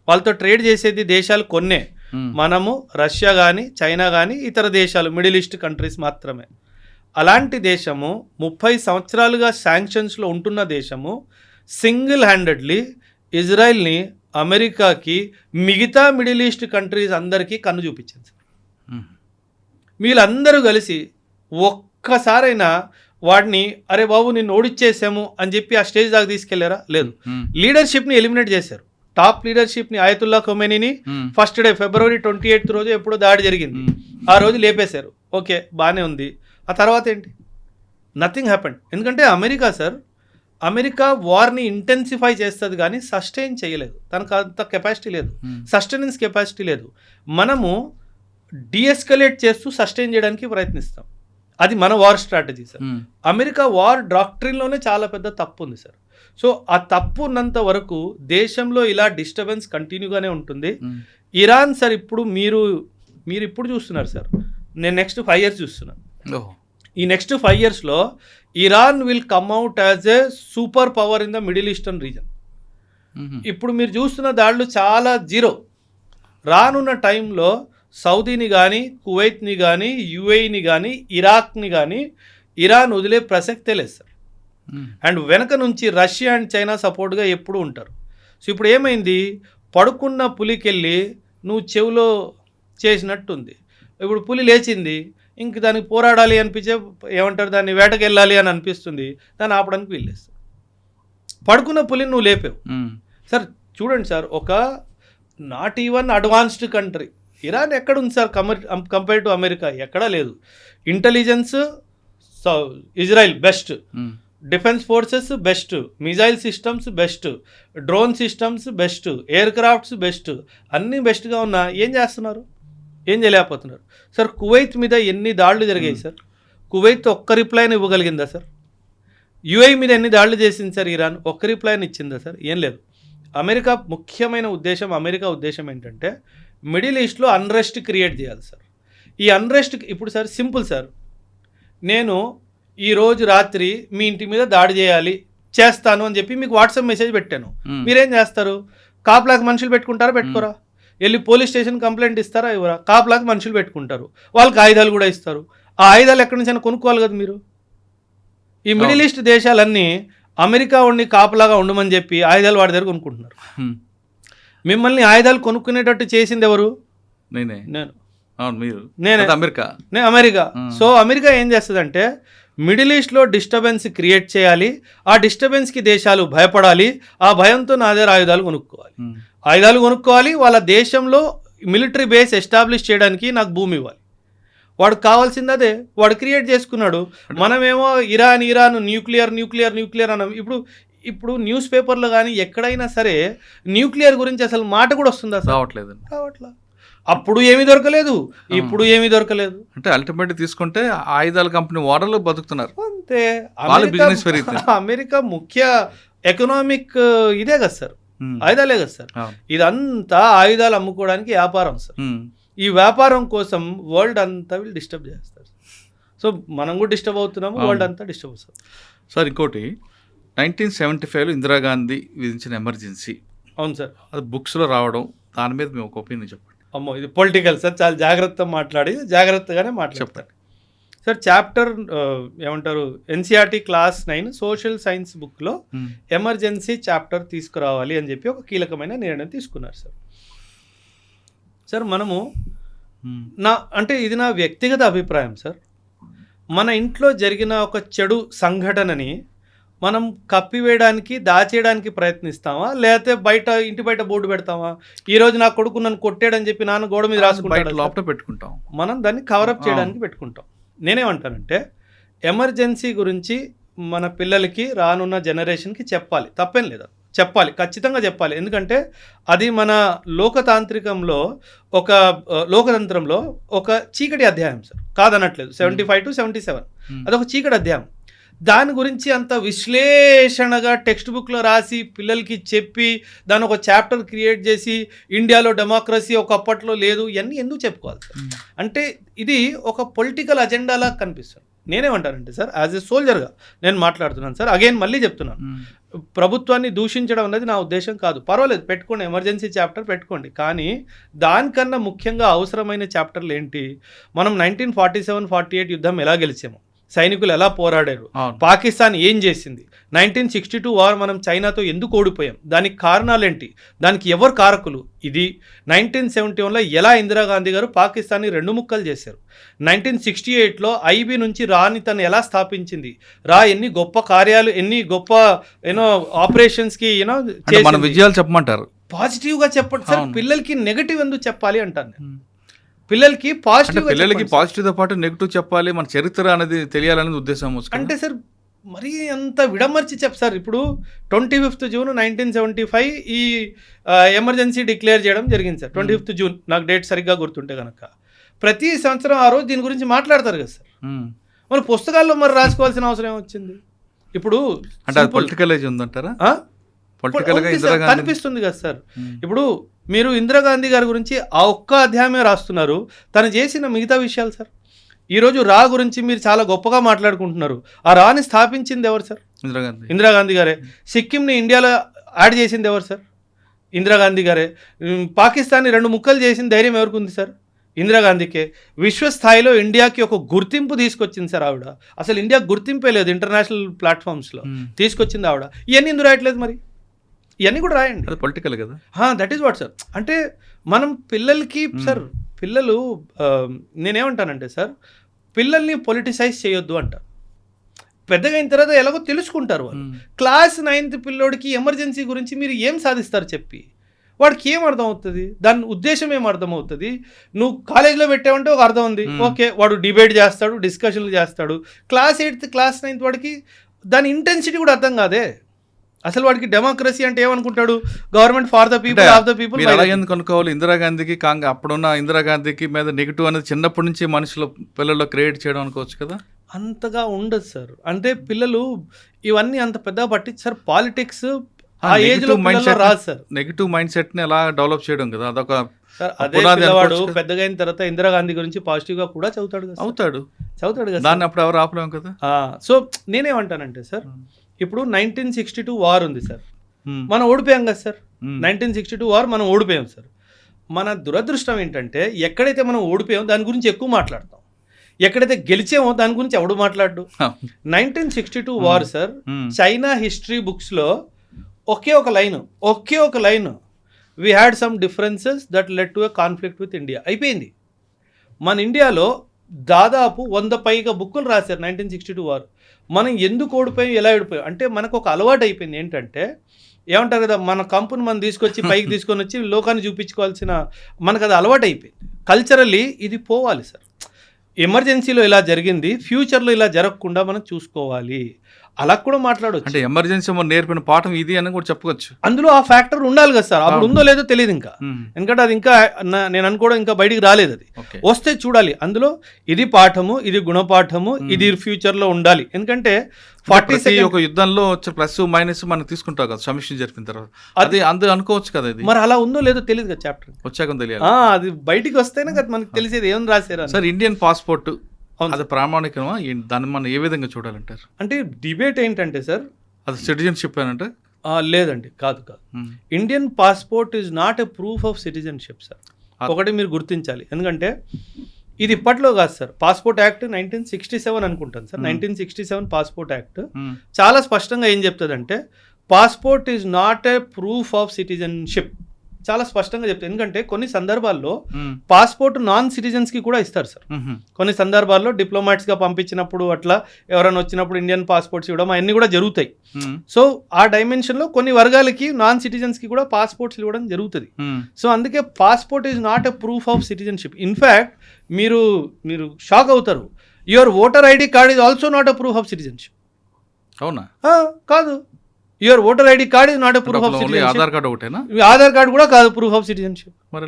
వాళ్ళతో ట్రేడ్ చేసేది దేశాలు కొన్నే, మనము రష్యా కానీ చైనా కానీ ఇతర దేశాలు మిడిల్ ఈస్ట్ కంట్రీస్ మాత్రమే. అలాంటి దేశము 30 సంవత్సరాలుగా శాంక్షన్స్లో ఉంటున్న దేశము సింగిల్ హ్యాండెడ్లీ ఇజ్రాయెల్ని అమెరికాకి మిగతా మిడిల్ ఈస్ట్ కంట్రీస్ అందరికీ కన్ను చూపించింది సార్. వీళ్ళందరూ కలిసి ఒక్కసారైనా వాడిని అరే బాబు నిన్ను ఓడిచ్చేసాము అని చెప్పి ఆ స్టేజ్ దాకా తీసుకెళ్లారా? లేదు. లీడర్షిప్ని ఎలిమినేట్ చేశారు. టాప్ లీడర్షిప్ని ఆయతుల్లా ఖొమైనీని ఫస్ట్ డే February 28 రోజు ఎప్పుడో దాడి జరిగింది, ఆ రోజు లేపేశారు. ఓకే, బాగానే ఉంది. ఆ తర్వాత ఏంటి? Nothing happened. ఎందుకంటే అమెరికా సార్, అమెరికా వార్ని ఇంటెన్సిఫై చేస్తుంది కానీ సస్టైన్ చేయలేదు. తనకు అంత కెపాసిటీ లేదు, సస్టైనెన్స్ కెపాసిటీ లేదు. మనము డీఎస్కలేట్ చేస్తూ సస్టైన్ చేయడానికి ప్రయత్నిస్తాం. అది మన war strategy sir. America war డాక్ట్రిన్లోనే చాలా పెద్ద తప్పు ఉంది సార్. సో ఆ తప్పు ఉన్నంత వరకు దేశంలో ఇలా డిస్టర్బెన్స్ కంటిన్యూగానే ఉంటుంది. ఇరాన్ సార్ ఇప్పుడు మీరు ఇప్పుడు చూస్తున్నారు సార్, నేను నెక్స్ట్ 5 years చూస్తున్నాను. ఈ నెక్స్ట్ 5 yearsలో Iran will come out as a super power in the Middle Eastern region. ఇప్పుడు మీరు చూస్తున్న దాడులు చాలా జీరో. రానున్న టైంలో సౌదీని కానీ కువైత్ని కానీ యుఏఈని కానీ ఇరాక్ని కానీ ఇరాన్ వదిలే ప్రసక్తే లేదు సార్. అండ్ వెనక నుంచి రష్యా అండ్ చైనా సపోర్ట్గా ఎప్పుడు ఉంటారు. సో ఇప్పుడు ఏమైంది, పడుకున్న పులికెళ్ళి నువ్వు చెవిలో చేసినట్టుంది. ఇప్పుడు పులి లేచింది, ఇంక దానికి పోరాడాలి అనిపించే ఏమంటారు దాన్ని వేటకెళ్ళాలి అని అనిపిస్తుంది, దాన్ని ఆపడానికి వీల్లేదు. పడుకున్న పులిని నువ్వు లేపావు సార్. చూడండి సార్, ఒక not even advanced country Iran ఎక్కడుంది సార్ కంపేర్ టు అమెరికా? ఎక్కడా లేదు. Intelligence Israel best, defence forces best, missile systems best, drone systems best, air crafts best, అన్నీ బెస్ట్గా ఉన్నా ఏం చేస్తున్నారు? ఏం చేయలేకపోతున్నారు సార్. కువైత్ మీద ఎన్ని దాడులు జరిగాయి సార్? కువైత్ ఒక్క రిప్లైని ఇవ్వగలిగిందా సార్? యుఏఈ మీద ఎన్ని దాడులు చేసింది సార్ ఇరాన్? ఒక్క రిప్లైని ఇచ్చిందా సార్? ఏం లేదు. అమెరికా ముఖ్యమైన ఉద్దేశం, అమెరికా ఉద్దేశం ఏంటంటే మిడిల్ ఈస్ట్లో అన్రెస్ట్ క్రియేట్ చేయాలి సార్. ఈ అన్రెస్ట్ ఇప్పుడు సార్ సింపుల్ సార్, నేను ఈరోజు రాత్రి మీ ఇంటి మీద దాడి చేస్తాను అని చెప్పి మీకు వాట్సాప్ మెసేజ్ పెట్టాను. మీరేం చేస్తారు? కాపులాకి మనుషులు పెట్టుకుంటారా పెట్టుకోరా? వెళ్ళి పోలీస్ స్టేషన్ కంప్లైంట్ ఇస్తారా ఇవ్వరా? కాపులాకి మనుషులు పెట్టుకుంటారు, వాళ్ళకి ఆయుధాలు కూడా ఇస్తారు. ఆ ఆయుధాలు ఎక్కడి నుంచి అయినా కొనుక్కోవాలి కదా మీరు. ఈ మిడిల్ ఈస్ట్ దేశాలన్నీ అమెరికా ఉండి కాపులాగా ఉండమని చెప్పి ఆయుధాలు వాడి దగ్గర కొనుక్కుంటున్నారు. మిమ్మల్ని ఆయుధాలు కొనుక్కునేటట్టు చేసింది ఎవరు? నేను అమెరికా. సో అమెరికా ఏం చేస్తుందంటే మిడిల్ ఈస్ట్లో డిస్టర్బెన్స్ క్రియేట్ చేయాలి, ఆ డిస్టర్బెన్స్కి దేశాలు భయపడాలి, ఆ భయంతో నా దగ్గర ఆయుధాలు కొనుక్కోవాలి, వాళ్ళ దేశంలో మిలిటరీ బేస్ ఎస్టాబ్లిష్ చేయడానికి నాకు భూమి ఇవ్వాలి. వాడు కావాల్సింది అదే, వాడు క్రియేట్ చేసుకున్నాడు. మనమేమో ఇరాన్ న్యూక్లియర్ అన్నాం. ఇప్పుడు న్యూస్ పేపర్లో కానీ ఎక్కడైనా సరే న్యూక్లియర్ గురించి అసలు మాట కూడా వస్తుందా? రావట్లేదు. అప్పుడు ఏమీ దొరకలేదు, ఇప్పుడు ఏమీ దొరకలేదు. అంటే అల్టిమేట్ తీసుకుంటే ఆయుధాల కంపెనీ ఓనర్లు బతుకుతున్నారు, అంతే. వాళ్ళ బిజినెస్ పెరుగుతుంది. అమెరికా ముఖ్య ఎకనామిక్ ఇదే కదా సార్, ఆయుధాలే కదా సార్. ఇదంతా ఆయుధాలు అమ్ముకోవడానికి వ్యాపారం సార్. ఈ వ్యాపారం కోసం వరల్డ్ అంతా వీళ్ళు డిస్టర్బ్ చేస్తారు. సో మనం కూడా డిస్టర్బ్ అవుతున్నాము, వరల్డ్ అంతా డిస్టర్బ్ అవుతుంది సార్. ఇంకోటి 1975లో ఇందిరాగాంధీ విధించిన ఎమర్జెన్సీ, అవును సార్, అది బుక్స్లో రావడం, దాని మీద మేము ఒక ఒపీనియన్ చెప్పండి. అమ్మో ఇది పొలిటికల్ సార్, చాలా జాగ్రత్తగా మాట్లాడి జాగ్రత్తగానే మాట్లాడతారు సార్. చాప్టర్ ఏమంటారు, ఎన్సీఆర్టీ క్లాస్ 9 సోషల్ సైన్స్ బుక్లో ఎమర్జెన్సీ చాప్టర్ తీసుకురావాలి అని చెప్పి ఒక కీలకమైన నిర్ణయం తీసుకున్నారు సార్. సార్ మనము అంటే ఇది నా వ్యక్తిగత అభిప్రాయం సార్. మన ఇంట్లో జరిగిన ఒక చెడు సంఘటనని మనం కప్పివేయడానికి, దాచేయడానికి ప్రయత్నిస్తామా, లేకపోతే ఇంటి బయట బోర్డు పెడతామా? ఈ రోజు నా కొడుకు నన్ను కొట్టాడని చెప్పి నాన్న గోడ మీద రాసుకుంటాడు, లోపల పెట్టుకుంటాం. మనం దాన్ని కవరప్ చేయడానికి పెట్టుకుంటాం. నేనేమంటానంటే ఎమర్జెన్సీ గురించి మన పిల్లలకి, రానున్న జనరేషన్కి చెప్పాలి, తప్పేం లేదు, చెప్పాలి, ఖచ్చితంగా చెప్పాలి. ఎందుకంటే అది మన లోకతంత్రంలో ఒక చీకటి అధ్యాయం సార్, కాదనట్లేదు. 75 to 77 అదొక చీకటి అధ్యాయం. దాని గురించి అంత విశ్లేషణగా టెక్స్ట్ బుక్లో రాసి పిల్లలకి చెప్పి దాని ఒక చాప్టర్ క్రియేట్ చేసి ఇండియాలో డెమోక్రసీ ఒకప్పట్లో లేదు, ఇవన్నీ ఎందుకు చెప్పుకోవాలి సార్? అంటే ఇది ఒక పొలిటికల్ అజెండాలా కనిపిస్తుంది. నేనేమంటానంటే సార్, యాజ్ ఎ సోల్జర్గా నేను మాట్లాడుతున్నాను సార్. అగైన్ మళ్ళీ చెప్తున్నాను, ప్రభుత్వాన్ని దూషించడం అనేది నా ఉద్దేశం కాదు. పర్వాలేదు, పెట్టుకోండి, ఎమర్జెన్సీ చాప్టర్ పెట్టుకోండి. కానీ దానికన్నా ముఖ్యంగా అవసరమైన చాప్టర్లు ఏంటి? మనం 1947-48 యుద్ధం ఎలా గెలిచాము, సైనికులు ఎలా పోరాడారు, పాకిస్తాన్ ఏం చేసింది, 1962 వార్ మనం చైనాతో ఎందుకు ఓడిపోయాం, దానికి కారణాలేంటి, దానికి ఎవరు కారకులు, ఇది 1971లో ఎలా ఇందిరాగాంధీ గారు పాకిస్తాన్ని 2 ముక్కలు చేశారు, 1968లో ఐబీ నుంచి రాని తను ఎలా స్థాపించింది, ఎన్ని గొప్ప కార్యాలు, ఎన్ని గొప్ప ఆపరేషన్స్కి మన విజయాలు చెప్పమంటారు. పాజిటివ్గా చెప్పండి సార్. పిల్లలకి నెగటివ్ ఎందుకు చెప్పాలి అంటాను నేను. పిల్లలకి పాజిటివ్తో పాటు నెగిటివ్ చెప్పాలి, మన చరిత్ర అనేది తెలియాలనేది ఉద్దేశం. అంటే సార్ మరీ అంత విడమర్చి సార్. ఇప్పుడు 25th జూన్ 1975 ఈ ఎమర్జెన్సీ డిక్లేర్ చేయడం జరిగింది సార్. 25th జూన్, నాకు డేట్ సరిగ్గా గుర్తుంటే కనుక ప్రతి సంవత్సరం ఆ రోజు దీని గురించి మాట్లాడతారు కదా సార్. మరి పుస్తకాల్లో మరి రాసుకోవాల్సిన అవసరం ఏమొచ్చింది? ఇప్పుడు పొలిటికల్ ఉందంటారా? కనిపిస్తుంది కదా సార్. ఇప్పుడు మీరు ఇందిరాగాంధీ గారి గురించి ఆ ఒక్క అధ్యాయమే రాస్తున్నారు, తను చేసిన మిగతా విషయాలు సార్. ఈరోజు గురించి మీరు చాలా గొప్పగా మాట్లాడుకుంటున్నారు. ఆ రాని స్థాపించింది ఎవరు సార్? ఇందిరాగాంధీ గారే. సిక్కింని ఇండియాలో యాడ్ చేసింది ఎవరు సార్? ఇందిరాగాంధీ గారే. పాకిస్తాన్ని 2 ముక్కలు చేసిన ధైర్యం ఎవరికి ఉంది సార్? ఇందిరాగాంధీకే. విశ్వస్థాయిలో ఇండియాకి ఒక గుర్తింపు తీసుకొచ్చింది సార్ ఆవిడ. అసలు ఇండియాకి గుర్తింపే లేదు ఇంటర్నేషనల్ ప్లాట్ఫామ్స్లో, తీసుకొచ్చింది ఆవిడ. ఇవన్నీ ఎందుకు రాయట్లేదు మరి? ఇవన్నీ కూడా రాయండి. అది పొలిటికల్ కదా. That is what sir. అంటే మనం పిల్లలకి సార్, పిల్లలు నేనేమంటానంటే సార్, పిల్లల్ని పొలిటిసైజ్ చేయొద్దు అంటారు. పెద్దగా అయిన తర్వాత ఎలాగో తెలుసుకుంటారు వాళ్ళు. క్లాస్ 9th పిల్లోడికి ఎమర్జెన్సీ గురించి మీరు ఏం సాధిస్తారు చెప్పి? వాడికి ఏం అర్థం అవుతుంది? దాని ఉద్దేశం ఏం అర్థం అవుతుంది? నువ్వు కాలేజీలో పెట్టావంటే ఒక అర్థం ఉంది, ఓకే, వాడు డిబేట్ చేస్తాడు, డిస్కషన్లు చేస్తాడు. క్లాస్ 8th క్లాస్ 9th వాడికి దాని ఇంటెన్సిటీ కూడా అర్థం కాదే. అసలు వాడికి డెమోక్రసీ అంటే ఏమనుకుంటాడు? Government for the people, of the people. ఎందుకు అనుకోవాలి? ఇందిరాగాంధీకి అప్పుడున్న ఇందిరాగాంధీకి మీద నెగిటివ్ అనేది చిన్నప్పటి నుంచి మనుషుల పిల్లల్లో క్రియేట్ చేయడం అనుకోవచ్చు కదా. అంతగా ఉండదు సార్. అంటే పిల్లలు ఇవన్నీ అంత పెద్దగా పట్టించారు. పాలిటిక్స్ ఆ ఏజ్ లో రాదు సార్. నెగిటివ్ మైండ్ సెట్ ని ఎలా డెవలప్ చేయడం కదా, అదొక సార్. అదే పిల్లవాడు పెద్దగా అయిన తర్వాత ఇందిరాగాంధీ గురించి పాజిటివ్ గా కూడా చదువుతాడు కదా. దాన్ని అప్పుడు ఎవరు ఆపలేము కదా. సో నేనేమంటానంటే సార్, ఇప్పుడు 1962 వార్ ఉంది సార్, మనం ఓడిపోయాం కదా సార్. 1962 వార్ మనం ఓడిపోయాం సార్. మన దురదృష్టం ఏంటంటే ఎక్కడైతే మనం ఓడిపోయామో దాని గురించి ఎక్కువ మాట్లాడతాం, ఎక్కడైతే గెలిచామో దాని గురించి ఎవడు మాట్లాడు. 1962 వార్ సార్, చైనా హిస్టరీ బుక్స్లో ఒకే ఒక line we had some differences that led to a conflict with India, అయిపోయింది. మన ఇండియాలో దాదాపు 100 పైగా బుక్కులు రాశారు 1962 వారు. మనం ఎందుకు ఓడిపోయాం, ఎలా ఓడిపోయాం అంటే మనకు ఒక అలవాటు అయిపోయింది. ఏంటంటే ఏమంటారు కదా, మన కంపుని మనం తీసుకొచ్చి పైకి తీసుకొని వచ్చి లోకాన్ని చూపించుకోవాల్సిన మనకు అది అలవాటు అయిపోయింది. కల్చరల్లీ ఇది పోవాలి సార్. ఎమర్జెన్సీలో ఇలా జరిగింది, ఫ్యూచర్లో ఇలా జరగకుండా మనం చూసుకోవాలి. అలా కూడా మాట్లాడవచ్చు. అంటే ఎమర్జెన్సీ నేర్పిన పాఠం ఇది అని కూడా చెప్పుకోవచ్చు. అందులో ఆ ఫ్యాక్టర్ ఉండాలి కదా సార్. అప్పుడు ఉందో లేదో తెలియదు ఇంకా, ఎందుకంటే అది ఇంకా నేను అనుకోవడం ఇంకా బయటికి రాలేదు. అది వస్తే చూడాలి. అందులో ఇది పాఠము, ఇది గుణపాఠము, ఇది ఫ్యూచర్ లో ఉండాలి. ఎందుకంటే 40 ఒక యుద్ధంలో వచ్చే ప్లస్ మైనస్ మనం తీసుకుంటాం కదా సమీక్ష జరిపిన తర్వాత, అది అందరూ అనుకోవచ్చు కదా. ఇది మరి అలా ఉందో లేదో తెలియదు కదా, చాప్టర్ వచ్చాక తెలియాలి. అది బయటికి వస్తేనే కదా మనకి తెలిసేది ఏం రాశారు సార్. ఇండియన్ పాస్పోర్ట్ అది ప్రామాణికమా? దాన్ని మనం ఏ విధంగా చూడాలంటారు? అంటే డిబేట్ ఏంటంటే సార్, అది సిటిజన్షిప్ అంటే లేదండి, కాదు. Indian passport is not a proof of citizenship sir. ఒకటి మీరు గుర్తించాలి. ఎందుకంటే ఇది ఇప్పట్లో కాదు సార్. పాస్పోర్ట్ యాక్ట్ 1967 అనుకుంటాను సార్. 1967 పాస్పోర్ట్ యాక్ట్ చాలా స్పష్టంగా ఏం చెప్తుందంటే passport is not a proof of citizenship, చాలా స్పష్టంగా చెప్తారు. ఎందుకంటే కొన్ని సందర్భాల్లో పాస్పోర్ట్ నాన్ సిటిజన్స్ కి కూడా ఇస్తారు సార్. కొన్ని సందర్భాల్లో డిప్లొమాట్స్ గా పంపించినప్పుడు, అట్లా ఎవరైనా వచ్చినప్పుడు ఇండియన్ పాస్పోర్ట్స్ ఇవ్వడం అవన్నీ కూడా జరుగుతాయి. సో ఆ డైమెన్షన్ లో కొన్ని వర్గాలకి నాన్ సిటిజన్స్ కి కూడా పాస్పోర్ట్స్ ఇవ్వడం జరుగుతుంది. సో అందుకే passport is not a proof of citizenship. In fact మీరు షాక్ అవుతారు, your voter ID card is also not a proof of citizenship. అవునా? కాదు, your voter ID card is not a proof of citizenship. Aadhaar card ఒకటేనా? Aadhaar card కూడా కాదు proof of citizenship. మరి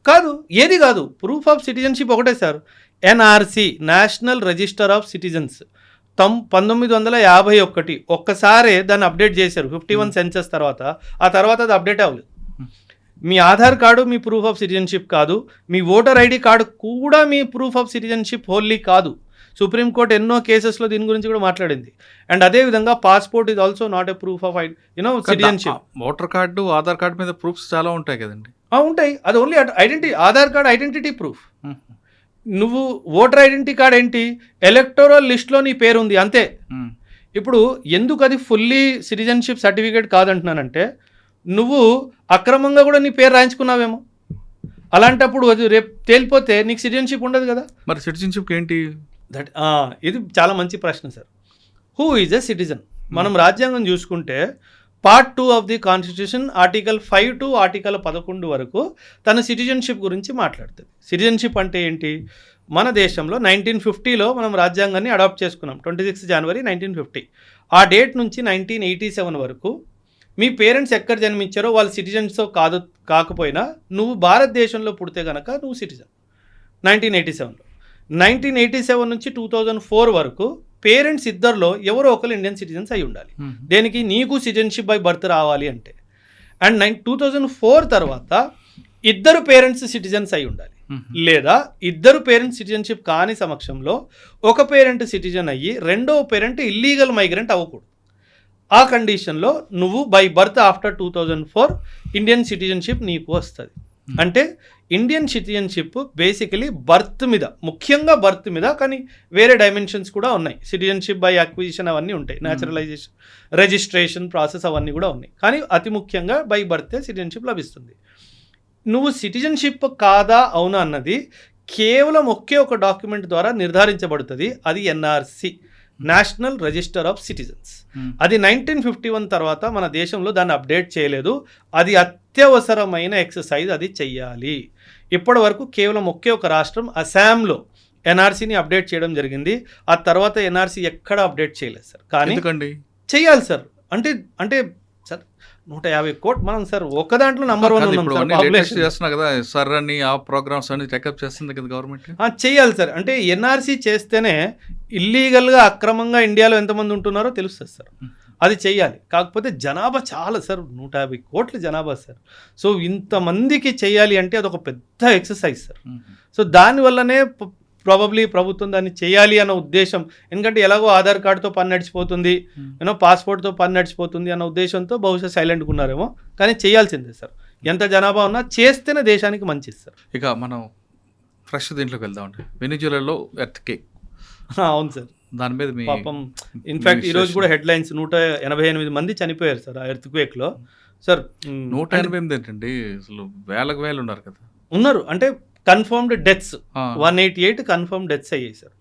కాదు, ఏది కాదు. ప్రూఫ్ ఆఫ్ సిటిజన్షిప్ ఒకటే sir. NRC, national register of citizens, 1951 ఒక్కసారి దాన్ని అప్డేట్ చేశారు 51 సెన్సస్ తర్వాత. ఆ తర్వాత అది అప్డేట్ అవ్వలేదు. మీ ఆధార్ కార్డు మీ ప్రూఫ్ ఆఫ్ సిటిజన్షిప్ కాదు, మీ ఓటర్ ఐడి కార్డు కూడా మీ ప్రూఫ్ ఆఫ్ సిటిజన్షిప్ హోల్లీ కాదు. సుప్రీంకోర్టు ఎన్నో కేసెస్లో దీని గురించి కూడా మాట్లాడింది. అండ్ అదే విధంగా passport is also not a proof of citizenship. Voter card, Aadhaar card మీద ప్రూఫ్స్ చాలా ఉంటాయి కదండి. ఉంటాయి. అది only identity. Aadhaar card identity proof. నువ్వు ఓటర్ ఐడెంటిటీ కార్డ్ ఏంటి? ఎలక్టోరల్ లిస్ట్లో నీ పేరు ఉంది అంతే. ఇప్పుడు ఎందుకు అది ఫుల్లీ సిటిజన్షిప్ సర్టిఫికేట్ కాదంటున్నానంటే, నువ్వు అక్రమంగా కూడా నీ పేరు రాయించుకున్నావేమో. అలాంటప్పుడు అది రేపు తేలిపోతే నీకు సిటిజన్షిప్ ఉండదు కదా. మరి సిటిజన్షిప్ ఏంటి? ఇది చాలా మంచి ప్రశ్న sir. Who is a citizen? మనం రాజ్యాంగం చూసుకుంటే part 2 of the constitution article 5 to article 11 వరకు తన సిటిజన్షిప్ గురించి మాట్లాడుతుంది. సిటిజన్షిప్ అంటే ఏంటి? మన దేశంలో 1950లో మనం రాజ్యాంగాన్ని అడాప్ట్ చేసుకున్నాం, 26 జనవరి 1950. ఆ డేట్ నుంచి 1987 వరకు మీ పేరెంట్స్ ఎక్కడ జన్మించారో వాళ్ళు సిటిజన్స్ కాకపోయినా నువ్వు భారతదేశంలో పుడితే కనుక నువ్వు సిటిజన్. 1987లో 1987 నుంచి 2004 వరకు పేరెంట్స్ ఇద్దరిలో ఎవరో ఒకరు ఇండియన్ సిటిజన్స్ అయి ఉండాలి. దేనికి? నీకు సిటిజన్షిప్ బై బర్త్ రావాలి అంటే. అండ్ 2004 తర్వాత ఇద్దరు పేరెంట్స్ సిటిజన్స్ అయి ఉండాలి. లేదా ఇద్దరు పేరెంట్స్ సిటిజన్షిప్ కాని సమక్షంలో ఒక పేరెంట్ సిటిజన్ అయ్యి రెండో పేరెంట్ ఇల్లీగల్ మైగ్రెంట్ అవ్వకూడదు. ఆ కండిషన్లో నువ్వు by birth after 2004 Indian citizenship నీకు వస్తుంది. అంటే ఇండియన్ సిటిజన్షిప్ బేసికలీ బర్త్ మీద, ముఖ్యంగా బర్త్ మీద, కానీ వేరే డైమెన్షన్స్ కూడా ఉన్నాయి. సిటిజన్షిప్ బై అక్విజిషన్ అవన్నీ ఉంటాయి, న్యాచురలైజేషన్, రిజిస్ట్రేషన్ ప్రాసెస్ అవన్నీ కూడా ఉన్నాయి. కానీ అతి ముఖ్యంగా బై బర్తే సిటిజన్షిప్ లభిస్తుంది. నువ్వు సిటిజన్షిప్ కాదా అవునా అన్నది కేవలం ఒకే ఒక డాక్యుమెంట్ ద్వారా నిర్ధారించబడుతుంది. అది NRC, national register of citizens. అది 1951 తర్వాత మన దేశంలో దాన్ని అప్డేట్ చేయలేదు. అది అత్యవసరమైన ఎక్సర్సైజ్, అది చెయ్యాలి. ఇప్పటి వరకు కేవలం ఒకే ఒక రాష్ట్రం అస్సాంలో ఎన్ఆర్సీని అప్డేట్ చేయడం జరిగింది. ఆ తర్వాత ఎన్ఆర్సీ ఎక్కడ అప్డేట్ చేయలేదు సార్. కానీ చెయ్యాలి సార్. అంటే సార్ 150 కోట్లు మనం సార్ ఒక దాంట్లో నంబర్ 1 చెయ్యాలి సార్. అంటే ఎన్ఆర్సీ చేస్తేనే ఇల్లీగల్గా అక్రమంగా ఇండియాలో ఎంతమంది ఉంటున్నారో తెలుస్తుంది సార్. అది చెయ్యాలి. కాకపోతే జనాభా చాలా సార్, 150 కోట్ల జనాభా సార్. సో ఇంతమందికి చెయ్యాలి అంటే అదొక పెద్ద ఎక్సర్సైజ్ సార్. సో దానివల్లనే ప్రాబబ్లీ ప్రభుత్వం దాన్ని చేయాలి అన్న ఉద్దేశం. ఎందుకంటే ఎలాగో ఆధార్ కార్డుతో పని నడిచిపోతుంది, పాస్పోర్ట్తో పని నడిచిపోతుంది అన్న ఉద్దేశంతో బహుశా సైలెంట్గా ఉన్నారేమో. కానీ చేయాల్సిందే సార్. ఎంత జనాభా ఉన్నా చేస్తేనే దేశానికి మంచిది సార్. ఇక మనం ఫ్రెష్ దీంట్లోకి వెళ్దామండి. వెనిజులాలో ఎర్త్క్వేక్. అవును సార్. దాని మీద పాపం ఇన్ఫాక్ట్ ఈరోజు కూడా హెడ్లైన్స్ 188 మంది చనిపోయారు సార్ ఆ ఎర్త్క్వేక్లో. సార్ 188 ఏంటండి, అసలు వేలకు వేలు ఉన్నారు కదా. ఉన్నారు అంటే కన్ఫర్మ్డ్ డెత్స్ 188 కన్ఫర్మ్డ్ డెత్స్ అయ్యాయి సార్.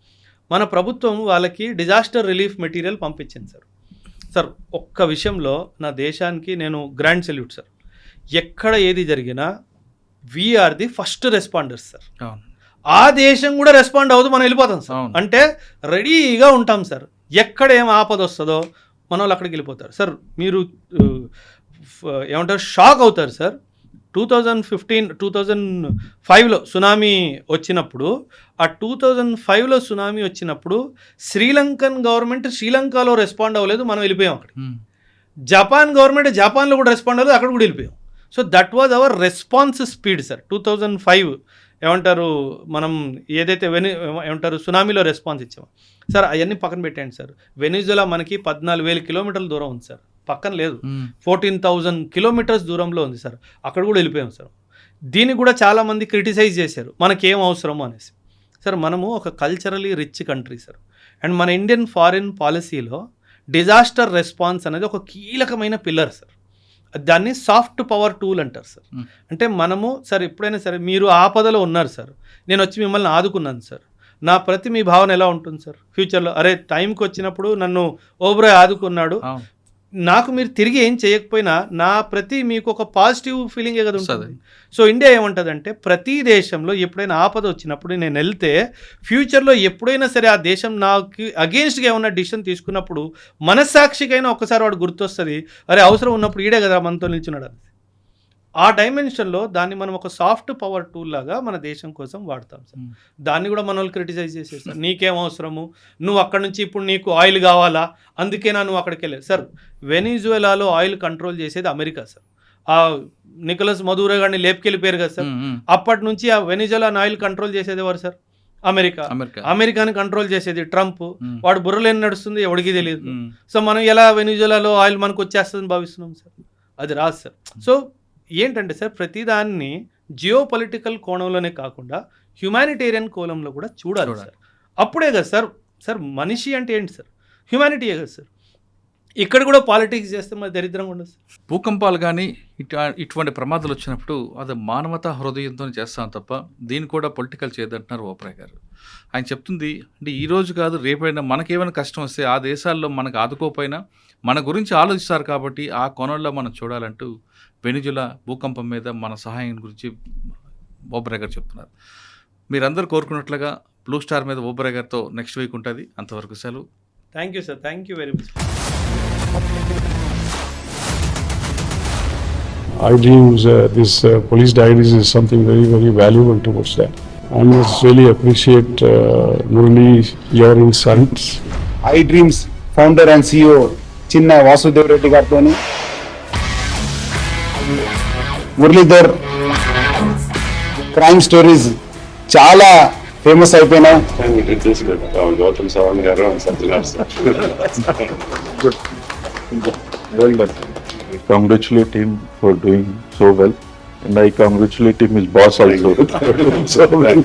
మన ప్రభుత్వం వాళ్ళకి డిజాస్టర్ రిలీఫ్ మెటీరియల్ పంపించింది సార్. సార్ ఒక్క విషయంలో నా దేశానికి నేను గ్రాండ్ సెల్యూట్ సార్. ఎక్కడ ఏది జరిగినా we are the first responders sir. ఆ దేశం కూడా రెస్పాండ్ అవుతూ మనం వెళ్ళిపోతాం సార్. అంటే రెడీగా ఉంటాం సార్. ఎక్కడ ఏం ఆపద వస్తుందో మన వాళ్ళు అక్కడికి వెళ్ళిపోతారు. సార్ మీరు ఏమంటారు షాక్ అవుతారు సార్. 2005లో సునామీ వచ్చినప్పుడు, ఆ 2005లో సునామీ వచ్చినప్పుడు శ్రీలంకన్ గవర్నమెంట్ శ్రీలంకలో రెస్పాండ్ అవ్వలేదు, మనం వెళ్ళిపోయాం అక్కడ. జపాన్ గవర్నమెంట్ జపాన్లో కూడా రెస్పాండ్ అవ్వలేదు, అక్కడ కూడా వెళ్ళిపోయాం. So that was our response speed sir. 2005 ఏమంటారు మనం ఏదైతే ఏమంటారు సునామీలో రెస్పాన్స్ ఇచ్చాము సార్. అవన్నీ పక్కన పెట్టండి సార్. వెనిజులా మనకి 14,000 కిలోమీటర్ల దూరం ఉంది సార్, పక్కన లేదు. 14,000 కిలోమీటర్స్ దూరంలో ఉంది సార్, అక్కడ కూడా వెళ్ళిపోయాం సార్. దీన్ని కూడా చాలామంది క్రిటిసైజ్ చేశారు, మనకేం అవసరమో అనేసి. సార్ మనము ఒక culturally rich country sir. And మన ఇండియన్ ఫారిన్ పాలసీలో డిజాస్టర్ రెస్పాన్స్ అనేది ఒక కీలకమైన పిల్లర్ సార్. దాన్ని సాఫ్ట్ పవర్ టూల్ అంటారు సార్. అంటే మనము సార్ ఎప్పుడైనా సరే మీరు ఆపదలో ఉన్నారు సార్, నేను వచ్చి మిమ్మల్ని ఆదుకున్నాను సార్, నా ప్రతి మీ భావన ఎలా ఉంటుంది సార్ ఫ్యూచర్లో? అరే టైంకి వచ్చినప్పుడు నన్ను ఓబ్రాయ్ ఆదుకున్నాడు, నాకు మీరు తిరిగి ఏం చేయకపోయినా నా ప్రతి మీకు ఒక పాజిటివ్ ఫీలింగే కదా ఉంటుంది. సో ఇండియా ఏమంటుందంటే ప్రతి దేశంలో ఎప్పుడైనా ఆపద వచ్చినప్పుడు నేను వెళ్తే ఫ్యూచర్లో ఎప్పుడైనా సరే ఆ దేశం నాకు అగెయిన్స్ట్గా ఏమన్నా డిసిషన్ తీసుకున్నప్పుడు మనస్సాక్షికైనా ఒక్కసారి వాడు గుర్తొస్తుంది, అరే అవసరం ఉన్నప్పుడు ఈడే కదా మనతో నిల్చున్నాడు అని. ఆ డైమెన్షన్లో దాన్ని మనం ఒక సాఫ్ట్ పవర్ టూల్ లాగా మన దేశం కోసం వాడతాం సార్. దాన్ని కూడా మన వాళ్ళు క్రిటిసైజ్ చేసేస్తారు, నీకేం అవసరము, నువ్వు అక్కడ నుంచి ఇప్పుడు నీకు ఆయిల్ కావాలా అందుకేనా నువ్వు అక్కడికి వెళ్ళావు సార్. వెనిజువేలాలో ఆయిల్ కంట్రోల్ చేసేది అమెరికా సార్. ఆ నికోలస్ మదూరో గారిని లేపుకెళ్ళిపోయారు కదా సార్, అప్పటి నుంచి ఆ వెనిజువేలాని ఆయిల్ కంట్రోల్ చేసేది ఎవరు సార్? అమెరికాని కంట్రోల్ చేసేది ట్రంప్. వాడు బుర్రలేని నడుస్తుంది, ఎవడికి తెలియదు. సో మనం ఎలా వెనిజువేలాలో ఆయిల్ మనకు వచ్చేస్తుందని భావిస్తున్నాం సార్? అది రాదు సార్. సో ఏంటంటే సార్ ప్రతిదాన్ని జియో పొలిటికల్ కోణంలోనే కాకుండా హ్యుమానిటేరియన్ కోణంలో కూడా చూడాలి సార్. అప్పుడే కదా సార్. సార్ మనిషి అంటే ఏంటి సార్? హ్యుమానిటీయే కదా సార్. ఇక్కడ కూడా పాలిటిక్స్ చేస్తే మరి దరిద్రంగా ఉండదు సార్. భూకంపాలు కానీ ఇటువంటి ప్రమాదాలు వచ్చినప్పుడు అది మానవతా హృదయంతో చేస్తాం తప్ప దీన్ని కూడా పొలిటికల్ చేయదంటున్నారు ఓబ్రాయ్ గారు. ఆయన చెప్తుంది అంటే ఈ రోజు కాదు రేపైనా మనకేమైనా కష్టం వస్తే ఆ దేశాల్లో మనకు ఆదుకోపోయినా మన గురించి ఆలోచిస్తారు కాబట్టి ఆ కోణంలో మనం చూడాలంటూ వెనిజులా భూకంపం మీద మన సహాయం గురించి ఓబ్రాయ్ గారు చెప్తున్నారు. మీరందరూ కోరుకున్నట్లుగా బ్లూ స్టార్ మీద ఓబ్రాయ్ గారితో నెక్స్ట్ వీక్ ఉంటుంది. అంతవరకు సెలవు. Thank you sir. Thank you very much. I dreams, this police diaries is something very, very valuable towards that. I must really appreciate Murali, your insights. I Dreams founder and CEO చిన్న వాసుదేవ్ రెడ్డి గారితో Muralidhar crime stories చాలా famous అయిపోయినాయి. గౌతమ్ సవాంగ్ గారు I congratulate him for doing so well, and I congratulate him his boss also. So well.